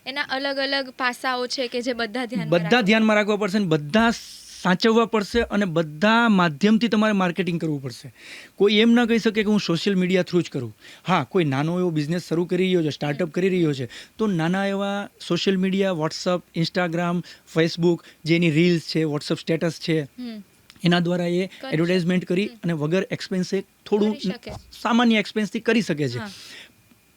એના અલગ અલગ પાસાઓ છે કે જે બધા
ધ્યાનમાં રાખવા પડશે અને બધા સાચવવા પડશે અને બધા માધ્યમથી તમારે માર્કેટિંગ કરવું પડશે. કોઈ એમ ના કહી શકે કે હું સોશિયલ મીડિયા થ્રુ જ કરું. હા, કોઈ નાનો એવો બિઝનેસ શરૂ કરી રહ્યો છે, સ્ટાર્ટઅપ કરી રહ્યો છે, તો નાના એવા social media, WhatsApp, Instagram, Facebook, જેની રીલ્સ છે, વોટ્સઅપ સ્ટેટસ છે, એના દ્વારા એ એડવર્ટાઇઝમેન્ટ કરી અને વગર એક્સપેન્સે થોડું સામાન્ય એક્સપેન્સથી કરી શકે છે.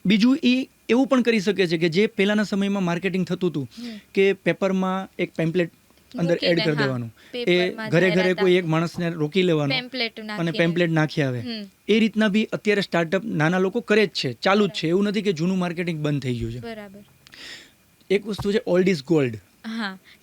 બીજું એ એવું પણ કરી શકે છે કે જે પહેલાંના સમયમાં માર્કેટિંગ થતું હતું કે પેપરમાં એક પેમ્પલેટ અંદર એડ કરી દેવાનું, એ ઘરે ઘરે કોઈ એક માણસને રોકી લેવાનું અને પેમ્પલેટ નાખી આવે. એ રીતના બી અત્યારે સ્ટાર્ટઅપ નાના લોકો કરે જ છે, ચાલુ જ છે. એવું નથી કે જૂનું માર્કેટિંગ બંધ થઈ ગયું છે.
બરાબર.
એક વસ્તુ છે ઓલ્ડ ઇઝ ગોલ્ડ,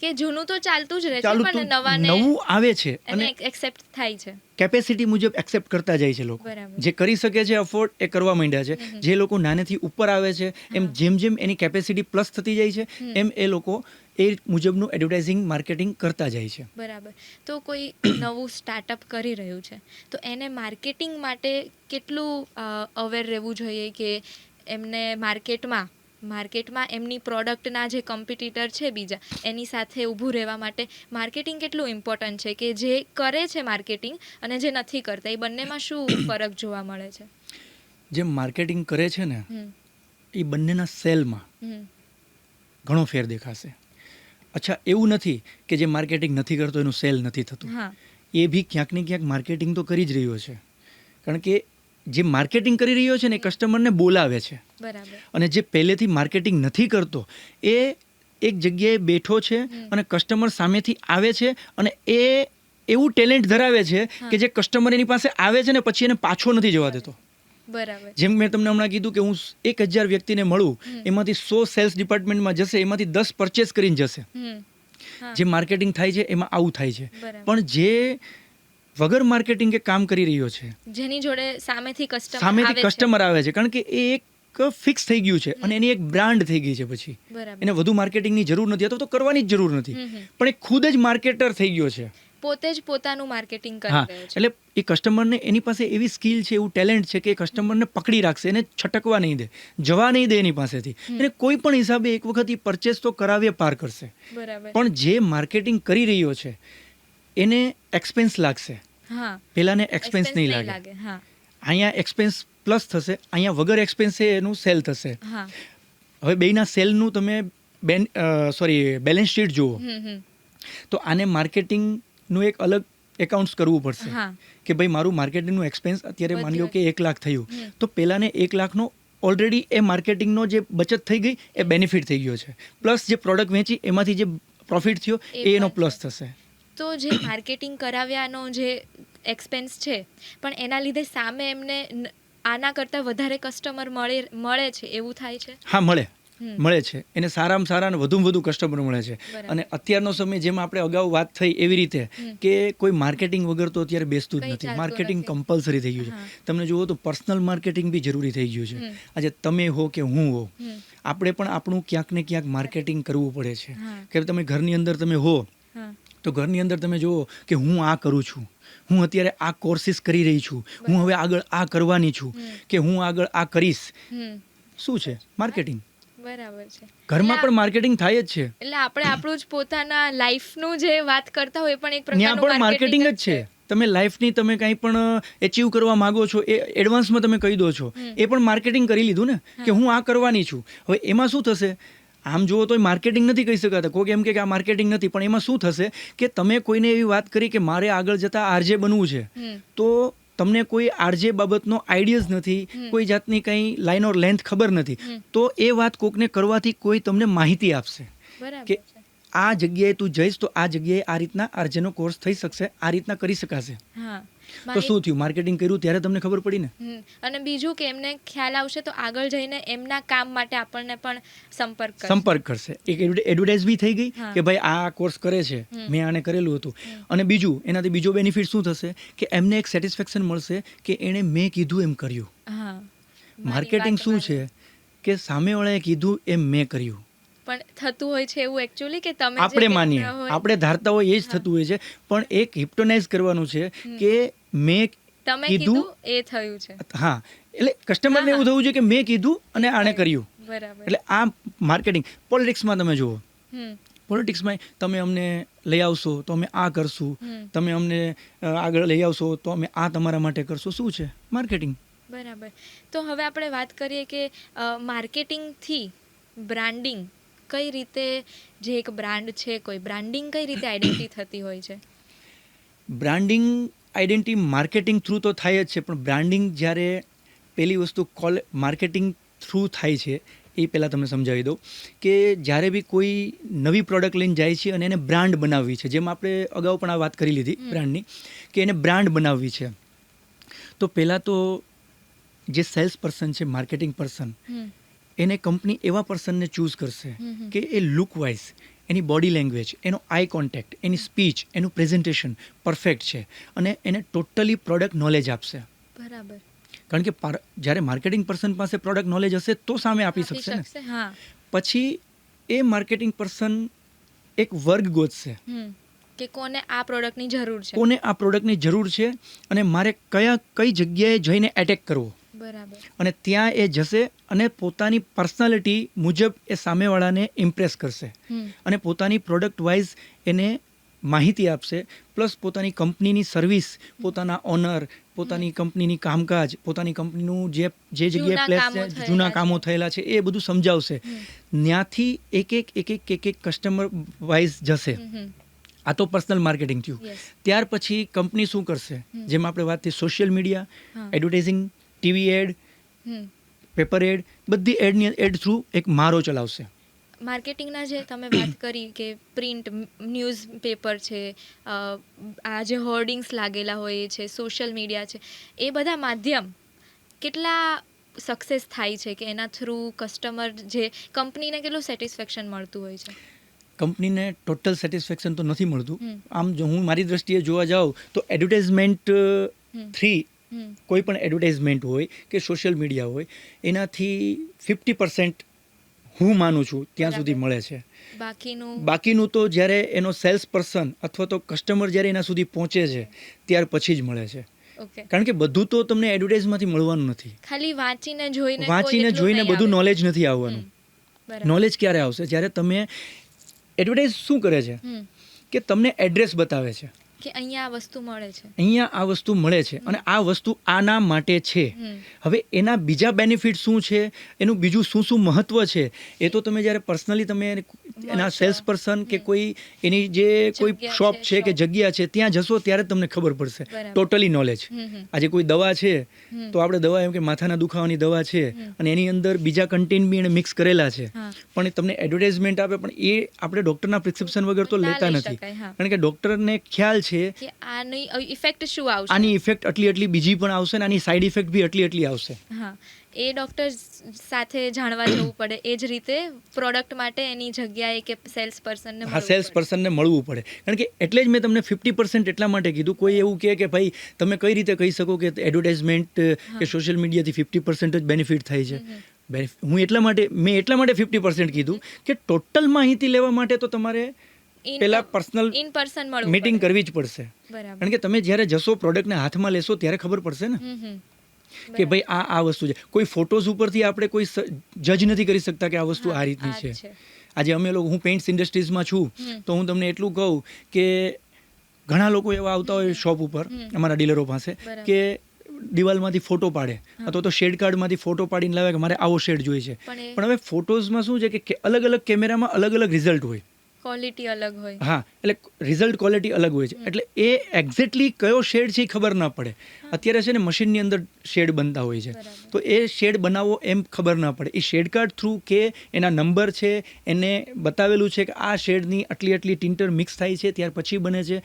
કે જૂનું તો ચાલતું જ રહે છે પણ
નવું આવે છે અને
એક્સેપ્ટ થાય છે,
કેપેસિટી મુજબ એક્સેપ્ટ કરતા જાય છે લોકો. જે કરી શકે છે અફોર્ડ એ કરવા માંડ્યા છે. જે લોકો નાનેથી ઉપર આવે છે એમ જેમ જેમ એની કેપેસિટી પ્લસ થતી જાય છે એમ એ લોકો એ મુજબનું એડવર્ટાઇઝિંગ, માર્કેટિંગ કરતા જાય છે.
બરાબર. તો કોઈ નવું સ્ટાર્ટઅપ કરી રહ્યું છે તો એને માર્કેટિંગ માટે કેટલું અવેર રહેવું જોઈએ કે એમને માર્કેટમાં એમની પ્રોડક્ટના જે કોમ્પિટિટર છે બીજા એની સાથે ઊભું રહેવા માટે માર્કેટિંગ કેટલું ઇમ્પોર્ટન્ટ છે, કે જે કરે છે માર્કેટિંગ અને જે નથી કરતા, એ બંનેમાં શું ફરક જોવા મળે છે?
જે માર્કેટિંગ કરે છે ને એ બંનેના સેલમાં ઘણો ફેર દેખાશે. અચ્છા, એવું નથી કે જે માર્કેટિંગ નથી કરતો એનું સેલ નથી થતું, એ બી ક્યાંક ને ક્યાંક માર્કેટિંગ તો કરી જ રહ્યો છે, કારણ કે જે માર્કેટિંગ કરી રહ્યો છે ને એ કસ્ટમરને બોલાવે છે. અને જે પહેલેથી માર્કેટિંગ નથી કરતો એ એક જગ્યાએ બેઠો છે અને કસ્ટમર સામેથી આવે છે અને એ એવું ટેલેન્ટ ધરાવે છે કે જે કસ્ટમર એની પાસે આવે છે ને પછી એને પાછો નથી જવા દેતો.
બરાબર.
જેમ મેં તમને હમણાં કીધું કે હું 1000 વ્યક્તિને મળું, એમાંથી 100 સેલ્સ ડિપાર્ટમેન્ટમાં જશે, એમાંથી 10 પરચેસ કરીને જશે. જે માર્કેટિંગ થાય છે એમાં આવું થાય છે. પણ જે વગર માર્કેટિંગે કામ કરી રહ્યો છે,
જેની જોડે સામેથી
કસ્ટમર આવે છે, કારણ કે એ એક ફિક્સ થઈ ગયું છે અને એની એક બ્રાન્ડ થઈ ગઈ છે, પછી એને વધુ માર્કેટિંગની જરૂર નથી, અથવા તો કરવાની જ જરૂર નથી, પણ એ ખુદ જ માર્કેટર થઈ ગયો છે,
પોતે જ પોતાનું માર્કેટિંગ કરી રહ્યો છે.
એટલે એ કસ્ટમરને એની પાસે એવી સ્કિલ છે, એવું ટેલેન્ટ છે કે એ કસ્ટમરને પકડી રાખશે, એને છટકવા નહીં દે, જવા નહીં દે એની પાસેથી, એને કોઈ પણ હિસાબે એક વખત એ પરચેસ તો કરાવીએ પાર કરશે. પણ જે માર્કેટિંગ કરી રહ્યો છે એને એક્સપેન્સ લાગશે, પેલાને એક્સપેન્સ નહીં લાગે. અહીંયા એક્સપેન્સ પ્લસ થશે, અહીંયા વગર એક્સપેન્સે એનું સેલ થશે. હવે બેયના સેલનું તમે બેલેન્સ શીટ જુઓ તો આને માર્કેટિંગનું એક અલગ એકાઉન્ટ્સ કરવું પડશે કે ભાઈ મારું માર્કેટિંગનું એક્સપેન્સ અત્યારે માની લો કે 1 લાખ થયું, તો પહેલાને 1 લાખનો ઓલરેડી એ માર્કેટિંગનો જે બચત થઈ ગઈ એ બેનિફિટ થઈ ગયો છે, પ્લસ જે પ્રોડક્ટ વેચી એમાંથી જે પ્રોફિટ થયો એ એનો પ્લસ થશે.
તો જે માર્કેટિંગ કરાવ્યાનો જે એક્સપેન્સ છે પણ એના લીધે સામે એમને આના કરતાં વધારે કસ્ટમર મળે છે, એવું થાય છે?
હા, મળે. મળે છે એને સારામાં સારા અને વધુમાં વધુ કસ્ટમર મળે છે. અને અત્યારનો સમય જેમ આપણે અગાઉ વાત થઈ એવી રીતે કે કોઈ માર્કેટિંગ વગર તો અત્યારે બેસતું જ નથી. માર્કેટિંગ કમ્પલસરી થઈ ગયું છે. તમને જુઓ તો પર્સનલ માર્કેટિંગ બી જરૂરી થઈ ગયું છે. આજે તમે હો કે હું હો, આપણે પણ આપણું ક્યાંક ને ક્યાંક માર્કેટિંગ કરવું પડે છે. કે તમે ઘરની અંદર તમે હો તો ઘરની અંદર તમે જુઓ કે હું આ કરું છું, હું અત્યારે આ કોર્સિસ કરી રહી છું, હું હવે આગળ આ કરવાની છું, કે હું આગળ આ કરીશ. શું છે? માર્કેટિંગ.
બરાબર છે.
ઘરમાં પણ માર્કેટિંગ થાય જ છે.
એટલે આપણે આપણું જ પોતાના લાઈફનું જે વાત કરતા હોય પણ એક
ત્યાં પણ માર્કેટિંગ જ છે. તમે લાઈફની તમે કંઈ પણ એચીવ કરવા માંગો છો એ એડવાન્સમાં તમે કહી દો છો, એ પણ માર્કેટિંગ કરી લીધું ને કે હું આ કરવાની છું. હવે એમાં શું થશે? આમ જુઓ તો માર્કેટિંગ નથી કહી શકાતા. કોઈ એમ કે આ માર્કેટિંગ નથી, પણ એમાં શું થશે કે તમે કોઈને એવી વાત કરી કે મારે આગળ જતા આરજે બનવું છે, તો તમને કોઈ આરજે બાબતનો આઈડિયા જ નથી, કોઈ જાતની કંઈ લાઈન ઓર લેન્થ ખબર નથી, તો એ વાત કોકને કરવાથી કોઈ તમને માહિતી આપશે કે આ જગ્યાએ તું જઈશ તો આ જગ્યાએ આ રીતના આરજેનો કોર્સ થઈ શકશે, આ રીતના કરી શકાશે. તો શું થયું? માર્કેટિંગ કર્યું ત્યારે તમને ખબર પડી ને.
અને બીજું કે એમને ખ્યાલ આવશે તો આગળ જઈને એમના કામ માટે આપણને પણ
સંપર્ક કરશે. એક એડવર્ટાઇઝ બી થઈ ગઈ કે ભાઈ આ કોર્સ કરે છે, મેં આને કરેલું હતું. અને બીજું એનાથી બીજો બેનિફિટ શું થશે કે એમને એક સેટિસ્ફેક્શન મળશે કે એણે મેં કીધું એમ કર્યું. માર્કેટિંગ શું છે કે સામેવાળાએ કીધું એમ મેં કર્યું.
પણ થતું હોય છે એવું એકચ્યુઅલી કે તમે
આપણે માનીએ, આપણે ધારતા હોય એ જ થતું હોય છે, પણ એક હિપ્નોટાઇઝ કરવાનું છે કે મેં કીધું
એ થયું છે.
હા, એટલે કસ્ટમરને એવું થવું છે કે મેં કીધું અને આણે કર્યું. એટલે આ માર્કેટિંગ. પોલિટિક્સમાં તમે જુઓ, પોલિટિક્સમાં તમે અમને લઈ આવશો તો અમે આ કરશું, તમે અમને આગળ લઈ આવશો તો અમે આ તમારા માટે કરશું. શું છે? માર્કેટિંગ.
બરાબર. તો હવે આપણે વાત કરીએ કે માર્કેટિંગથી બ્રાન્ડિંગ કઈ રીતે, જે એક બ્રાન્ડ છે કોઈ બ્રાન્ડિંગ કઈ રીતે આઈડેન્ટિટી થતી હોય છે?
બ્રાન્ડિંગ આઈડેન્ટિટી માર્કેટિંગ થ્રુ તો થાય જ છે, પણ બ્રાન્ડિંગ જ્યારે પહેલી વસ્તુ માર્કેટિંગ થ્રુ થાય છે એ પહેલાં તમને સમજાવી દઉં કે જ્યારે બી કોઈ નવી પ્રોડક્ટ લઈને જાય છે અને એને બ્રાન્ડ બનાવવી છે, જેમ આપણે અગાઉ પણ આ વાત કરી લીધી બ્રાન્ડની, કે એને બ્રાન્ડ બનાવવી છે, તો પહેલાં તો જે સેલ્સ પર્સન છે, માર્કેટિંગ પર્સન, એને કંપની એવા પર્સનને ચૂઝ કરશે કે એ લુક વાઇઝ, એની બોડી લેંગ્વેજ, એનો આઈ કોન્ટેક્ટ, એની સ્પીચ, એનું પ્રેઝન્ટેશન પરફેક્ટ છે અને એને ટોટલી પ્રોડક્ટ નોલેજ આપશે.
બરાબર.
કારણ કે જ્યારે માર્કેટિંગ પર્સન પાસે પ્રોડક્ટ નોલેજ હશે તો સામે આપી શકશે ને. પછી એ માર્કેટિંગ પર્સન એક વર્ગ ગોતશે
કે કોને આ પ્રોડક્ટની જરૂર છે,
કોને આ પ્રોડક્ટની જરૂર છે અને મારે કઈ જગ્યાએ જઈને એટેક કરવો.
બરાબર.
અને ત્યાં એ જશે અને પોતાની પર્સનાલિટી મુજબ એ સામેવાળાને ઇમ્પ્રેસ કરશે અને પોતાની પ્રોડક્ટ વાઇઝ એને માહિતી આપશે, પ્લસ પોતાની કંપનીની સર્વિસ, પોતાના ઓનર, પોતાની કંપનીની કામકાજ, પોતાની કંપનીનું જે જગ્યાએ પ્લેસ છે, જૂના કામો થયેલા છે, એ બધું સમજાવશે. ત્યાંથી એક કસ્ટમર વાઇઝ જશે. આ તો પર્સનલ માર્કેટિંગ થયું. ત્યાર પછી કંપની શું કરશે? જેમ આપણે વાત થઈ social media, advertising, TV ad, paper ad, બધી એડ થ્રુ એક મારો ચલાવશે.
માર્કેટિંગના જે તમે વાત કરી કે પ્રિન્ટ ન્યૂઝ પેપર છે, આ જે હોર્ડિંગ્સ લાગેલા હોય છે, સોશિયલ મીડિયા છે, એ બધા માધ્યમ કેટલા સક્સેસ થાય છે કે એના થ્રુ કસ્ટમર જે કંપનીને કેટલું સેટિસ્ફેક્શન મળતું હોય છે?
કંપનીને ટોટલ સેટિસ્ફેક્શન તો નથી મળતું. આમ જો હું મારી દ્રષ્ટિએ જોવા જાઉં તો એડવર્ટાઇઝમેન્ટ થ્રી કોઈ પણ એડવર્ટાઇઝમેન્ટ હોય કે સોશિયલ મીડિયા હોય, એનાથી 50% હું માનું છું ત્યાં સુધી મળે છે. બાકીનું તો જ્યારે એનો સેલ્સ પર્સન અથવા તો કસ્ટમર જ્યારે એના સુધી પહોંચે છે ત્યાર પછી જ મળે છે. કારણ કે બધું તો તમને એડવર્ટાઇઝમાંથી મળવાનું નથી.
ખાલી વાંચીને
જોઈને બધું નોલેજ નથી આવવાનું. નોલેજ ક્યારે આવશે? જ્યારે તમે એડવર્ટાઇઝ શું કરે છે કે તમને એડ્રેસ બતાવે છે
કે અહીંયા આ વસ્તુ મળે છે,
અહીંયા આ વસ્તુ મળે છે અને આ વસ્તુ આના માટે છે. હવે એના બીજા બેનિફિટ શું છે, એનું બીજું શું મહત્વ છે, એ તો તમે જ્યારે પર્સનલી તમે એના સેલ્સ પર્સન કે કોઈ એની જે કોઈ શોપ છે કે જગ્યા છે ત્યાં જશો ત્યારે તમને ખબર પડશે ટોટલી નોલેજ. આજે કોઈ દવા છે તો આપણે દવા એમ કે માથાના દુખાવાની દવા છે અને એની અંદર બીજા કન્ટેન્ટ બી એને મિક્સ કરેલા છે, પણ તમને એડવર્ટાઇઝમેન્ટ આપે, પણ એ આપણે ડૉક્ટરના પ્રિસ્ક્રિપ્શન વગર તો લેતા નથી. કારણ કે ડૉક્ટરને ખ્યાલ છે છે
કે આની ઇફેક્ટ શું આવશે.
આની ઇફેક્ટ આટલી બીજી પણ આવશે ને આની સાઈડ ઇફેક્ટ બી આટલી આવશે.
હા, એ ડૉક્ટર સાથે જાણવા જવું પડે. એ જ રીતે પ્રોડક્ટ માટે એની જગ્યાએ કે સેલ્સ પર્સનને
હા, સેલ્સ પર્સનને મળવું પડે. કારણ કે એટલે જ મેં તમને 50% એટલા માટે કીધું. કોઈ એવું કહે કે ભાઈ તમે કઈ રીતે કહી શકો કે એડવર્ટાઇઝમેન્ટ કે સોશિયલ મીડિયાથી 50% જ બેનિફિટ થાય છે. મેં એટલા માટે 50% કીધું કે ટોટલ માહિતી લેવા માટે તો તમારે પહેલા પર્સનલ
ઇન પર્સન
મીટિંગ કરવી જ પડશે.
બરાબર.
કારણ કે તમે જ્યારે જશો પ્રોડક્ટને હાથમાં લેશો ત્યારે ખબર પડશે ને કે ભાઈ આ વસ્તુ છે. કોઈ ફોટોઝ ઉપરથી આપણે કોઈ જજ નથી કરી શકતા કે આ વસ્તુ આ રીતની છે. આજે અમે લોકો, હું પેઇન્ટ્સ ઇન્ડસ્ટ્રીઝમાં છું તો હું તમને એટલું કહું કે ઘણા લોકો એવા આવતા હોય શોપ ઉપર અમારા ડીલરો પાસે કે દિવાલમાંથી ફોટો પાડે અથવા તો શેડ કાર્ડમાંથી ફોટો પાડીને લાવે કે મારે આવો શેડ જોઈએ છે. પણ હવે ફોટોઝમાં શું છે કે અલગ અલગ કેમેરામાં અલગ અલગ રિઝલ્ટ હોય,
ક્વોલિટી અલગ હોય.
હા, એટલે રિઝલ્ટ ક્વોલિટી અલગ હોય છે. એટલે એ એક્ઝેક્ટલી કયો શેડ છે એ ખબર ના પડે. અત્યારે છે ને મશીનની અંદર શેડ બનતા હોય છે, તો એ શેડ બનાવવો એમ ખબર ના પડે. એ શેડ કાર્ડ થ્રુ કે એના નંબર છે, એને બતાવેલું છે કે આ શેડની આટલી ટિન્ટર મિક્સ થાય છે ત્યાર પછી બને છે,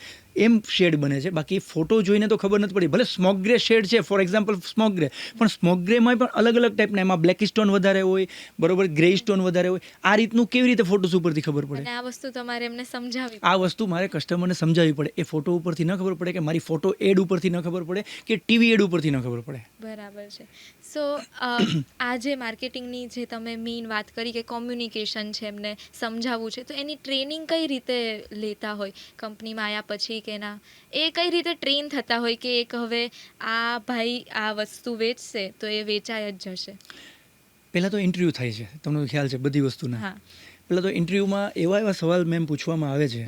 એમ શેડ બને છે. બાકી ફોટો જોઈને તો ખબર નથી પડી. ભલે સ્મોક ગ્રે શેડ છે, ફોર એક્ઝામ્પલ સ્મોક ગ્રે, પણ સ્મોક ગ્રેમાં પણ અલગ અલગ ટાઈપના, એમાં બ્લેક સ્ટોન વધારે હોય, બરોબર, ગ્રે સ્ટોન વધારે હોય. આ રીતનું કેવી રીતે ફોટોસ ઉપરથી ખબર પડે?
આ વસ્તુ તમારે એમને સમજાવવી.
આ વસ્તુ મારે કસ્ટમરને સમજાવવી પડે. એ ફોટો ઉપરથી ન ખબર પડે, કે મારી ફોટો એડ ઉપરથી ન ખબર પડે, કે ટીવી એડ ઉપરથી ન ખબર પડે.
બરાબર છે. સો આ જે માર્કેટિંગની જે તમે મેઇન વાત કરી કે કોમ્યુનિકેશન છે, એમને સમજાવવું છે, તો એની ટ્રેનિંગ કઈ રીતે લેતા હોય કંપનીમાં આવ્યા પછી કે ના? એ કઈ રીતે ટ્રેન થતા હોય કે એક હવે આ ભાઈ આ વસ્તુ વેચશે તો એ વેચાય જ જશે?
પહેલાં તો ઇન્ટરવ્યૂ થાય છે, તમને ખ્યાલ છે બધી વસ્તુના. પહેલાં તો ઇન્ટરવ્યૂમાં એવા સવાલ મેમ પૂછવામાં આવે છે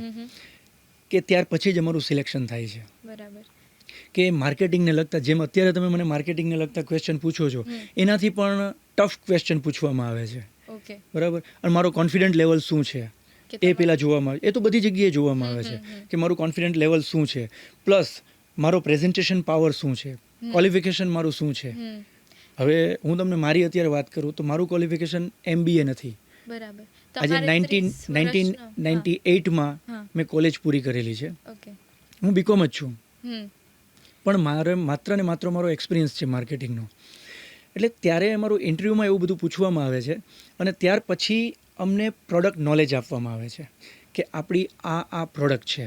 કે ત્યાર પછી જ અમારું સિલેક્શન થાય છે.
બરાબર.
કે માર્કેટિંગને લગતા, જેમ અત્યારે તમે મને માર્કેટિંગને લગતા ક્વેશ્ચન પૂછો છો, એનાથી પણ ટફ ક્વેશ્ચન પૂછવામાં આવે છે.
ઓકે,
બરાબર. અને મારો કોન્ફિડન્ટ લેવલ શું છે એ પહેલાં જોવામાં આવે. એ તો બધી જગ્યાએ જોવામાં આવે છે કે મારું કોન્ફિડન્ટ લેવલ શું છે, પ્લસ મારો પ્રેઝન્ટેશન પાવર શું છે, ક્વોલિફિકેશન મારું શું છે. હવે હું તમને મારી અત્યારે વાત કરું તો મારું ક્વોલિફિકેશન MBA નથી.
બરાબર.
આજે 1998માં મેં કોલેજ પૂરી કરેલી છે. હું BCom જ છું, પણ મારે માત્ર ને માત્ર મારો એક્સપિરિયન્સ છે માર્કેટિંગનો. એટલે ત્યારે અમારું ઇન્ટરવ્યૂમાં એવું બધું પૂછવામાં આવે છે, અને ત્યાર પછી અમને પ્રોડક્ટ નોલેજ આપવામાં આવે છે કે આપણી આ પ્રોડક્ટ છે.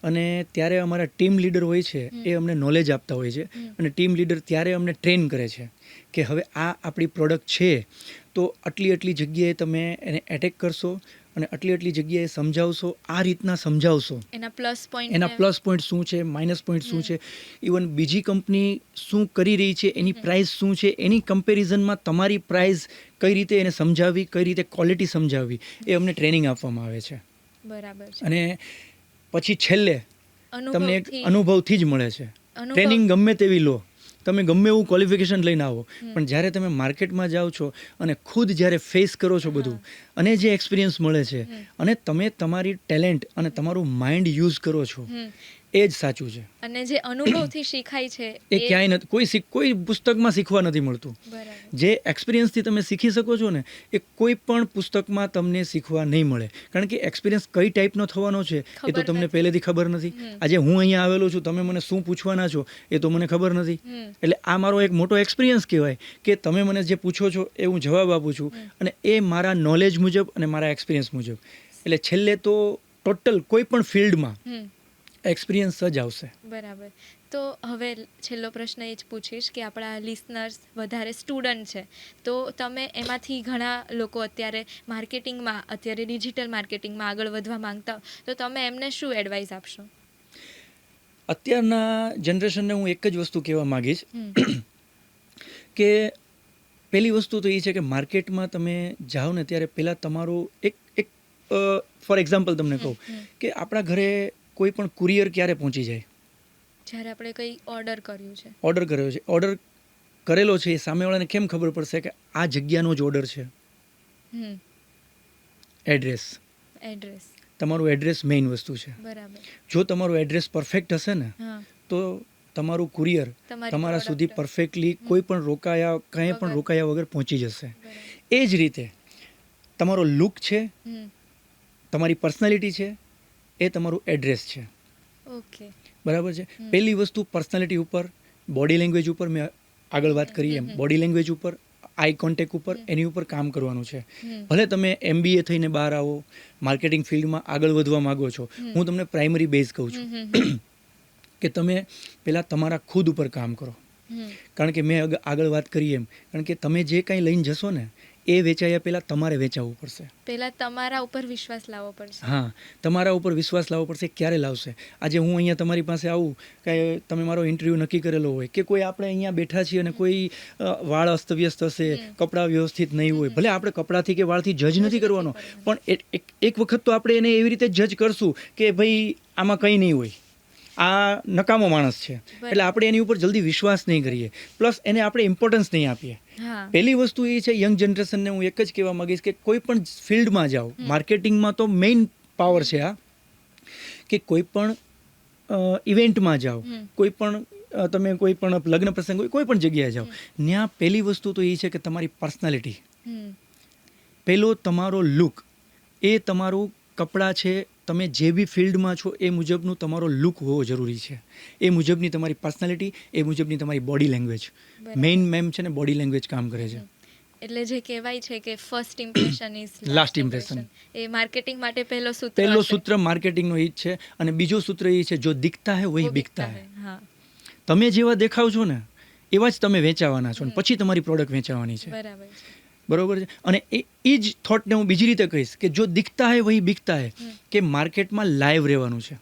અને ત્યારે અમારા ટીમ લીડર હોય છે એ અમને નોલેજ આપતા હોય છે, અને ટીમ લીડર ત્યારે અમને ટ્રેન કરે છે કે હવે આ આપણી પ્રોડક્ટ છે તો આટલી જગ્યાએ તમે એને એટેક કરશો અને આટલી જગ્યાએ સમજાવશો, આ રીતના સમજાવશો. એના પ્લસ પોઈન્ટ શું છે, માઇનસ પોઈન્ટ શું છે, ઇવન બીજી કંપની શું કરી રહી છે, એની પ્રાઇસ શું છે, એની કમ્પેરિઝનમાં તમારી પ્રાઇસ કઈ રીતે એને સમજાવવી, કઈ રીતે ક્વોલિટી સમજાવવી, એ અમને ટ્રેનિંગ આપવામાં આવે છે.
બરાબર.
અને પછી છેલ્લે તમને એક અનુભવથી જ મળે છે. ટ્રેનિંગ ગમે તેવી લો, તમે ગમે એવું ક્વોલિફિકેશન લઈને આવો, પણ જ્યારે તમે માર્કેટમાં જાઓ છો અને ખુદ જ્યારે ફેસ કરો છો બધું, અને જે એક્સપિરિયન્સ મળે છે, અને તમે તમારી ટેલેન્ટ અને તમારું માઇન્ડ યુઝ કરો છો, એ જ સાચું છે.
અને જે અનુભવથી શીખાય છે
એ ક્યાંય નથી, કોઈ પુસ્તકમાં શીખવા નથી મળતું. જે એક્સપિરિયન્સથી તમે શીખી શકો છો ને, એ કોઈ પણ પુસ્તકમાં તમને શીખવા નહીં મળે. કારણ કે એક્સપિરિયન્સ કઈ ટાઈપનો થવાનો છે એ તો તમને પહેલેથી ખબર નથી. આજે હું અહીંયા આવેલો છું, તમે મને શું પૂછવાના છો એ તો મને ખબર નથી. એટલે આ મારો એક મોટો એક્સપિરિયન્સ કહેવાય કે તમે મને જે પૂછો છો એ હું જવાબ આપું છું, અને એ મારા નોલેજ મુજબ અને મારા એક્સપિરિયન્સ મુજબ. એટલે છેલ્લે તો ટોટલ કોઈ પણ ફિલ્ડમાં એક્સપિરિયન્સ જ આવશે.
બરાબર. તો હવે છેલ્લો પ્રશ્ન એ જ પૂછીશ કે આપણા લિસનર્સ વધારે સ્ટુડન્ટ છે, તો તમે એમાંથી ઘણા લોકો અત્યારે માર્કેટિંગમાં, અત્યારે ડિજિટલ માર્કેટિંગમાં આગળ વધવા માંગતા હો, તો તમે એમને શું એડવાઇસ આપશો?
અત્યારના જનરેશનને હું એક જ વસ્તુ કહેવા માંગીશ કે પહેલી વસ્તુ તો એ છે કે માર્કેટમાં તમે જાઓ ને ત્યારે પહેલાં તમારું એક ફોર એક્ઝામ્પલ તમને કહું કે આપણા ઘરે કોઈ પણ કુરિયર ક્યારે પહોંચી જાય?
જ્યારે આપણે કંઈ ઓર્ડર કર્યો છે,
ઓર્ડર કરેલો છે, એ સામેવાળાને કેમ ખબર પડશે કે આ જગ્યાનો જ ઓર્ડર છે? એડ્રેસ. તમારું એડ્રેસ મેઇન વસ્તુ છે.
બરાબર.
જો તમારું એડ્રેસ પરફેક્ટ હશે ને તો તમારું કુરિયર તમારા સુધી પરફેક્ટલી કંઈ પણ રોકાયા વગર પહોંચી જશે. એ જ રીતે તમારો લુક છે, તમારી પર્સનાલિટી છે, એ તમારું એડ્રેસ છે.
ઓકે.
બરાબર છે. પહેલી વસ્તુ પર્સનાલિટી ઉપર, બોડી લેંગ્વેજ ઉપર મેં આગળ વાત કરી એમ, બોડી લેંગ્વેજ ઉપર, આઈ કોન્ટેક્ટ ઉપર, એની ઉપર કામ કરવાનું છે. ભલે તમે MBA થઈને બહાર આવો, માર્કેટિંગ ફિલ્ડમાં આગળ વધવા માંગો છો, હું તમને પ્રાઇમરી બેઝ કહું છું કે તમે પહેલાં તમારા ખુદ ઉપર કામ કરો. કારણ કે મેં આગળ વાત કરી એમ, કારણ કે તમે જે કાંઈ લઈને જશો ને એ વેચાયા પહેલાં તમારે વેચાવવું પડશે.
પહેલા તમારા ઉપર વિશ્વાસ લાવવો પડશે.
હા, તમારા ઉપર વિશ્વાસ લાવવો પડશે. ક્યારે લાવશે? આજે હું અહીંયા તમારી પાસે આવું કે તમે મારો ઇન્ટરવ્યૂ નક્કી કરેલો હોય, કે કોઈ આપણે અહીંયા બેઠા છીએ અને કોઈ વાળ અસ્તવ્યસ્ત હશે, કપડાં વ્યવસ્થિત નહીં હોય, ભલે આપણે કપડાથી કે વાળથી જજ નથી કરવાનો, પણ એક વખત તો આપણે એને એવી રીતે જજ કરશું કે ભાઈ આમાં કંઈ નહીં હોય, આ નકામો માણસ છે, એટલે આપણે એની ઉપર જલ્દી વિશ્વાસ નહીં કરીએ, પ્લસ એને આપણે ઇમ્પોર્ટન્સ નહીં આપીએ. પહેલી વસ્તુ એ છે, યંગ જનરેશનને હું એક જ કહેવા માંગીશ કે કોઈ પણ ફિલ્ડમાં જાઓ, માર્કેટિંગમાં તો મેઇન પાવર છે આ, કે કોઈ પણ ઇવેન્ટમાં જાઓ, કોઈ પણ તમે કોઈ પણ લગ્ન પ્રસંગ હોય, કોઈ પણ જગ્યાએ જાઓ, ત્યાં પહેલી વસ્તુ તો એ છે કે તમારી પર્સનાલિટી, પહેલો તમારો લુક, એ તમારું કપડાં છે, તમે જે બી ફિલ્ડમાં છો એ મુજબનું તમારો લુક હોવો જરૂરી છે, એ મુજબની તમારી પર્સનાલિટી, એ મુજબની તમારી બોડી લેંગ્વેજ. મેમ છે ને બોડી લેંગ્વેજ કામ કરે છે.
એટલે જે કહેવાય છે કે first impression is
last impression,
A marketing માટે પહેલો
સૂત્ર માર્કેટિંગનો એ જ છે. અને બીજો સૂત્ર એ છે, જો દિખતા હે વહી બિકતા હે. તમે જેવા દેખાવ છો ને એવા જ તમે વેચાવાના છો, અને પછી તમારી પ્રોડક્ટ વેચાવાની છે. બરોબર છે. અને એ જ થોટને હું બીજી રીતે કહીશ કે જો દિખતા હે વહી બિકતા હે, કે માર્કેટમાં લાઈવ રહેવાનું છે,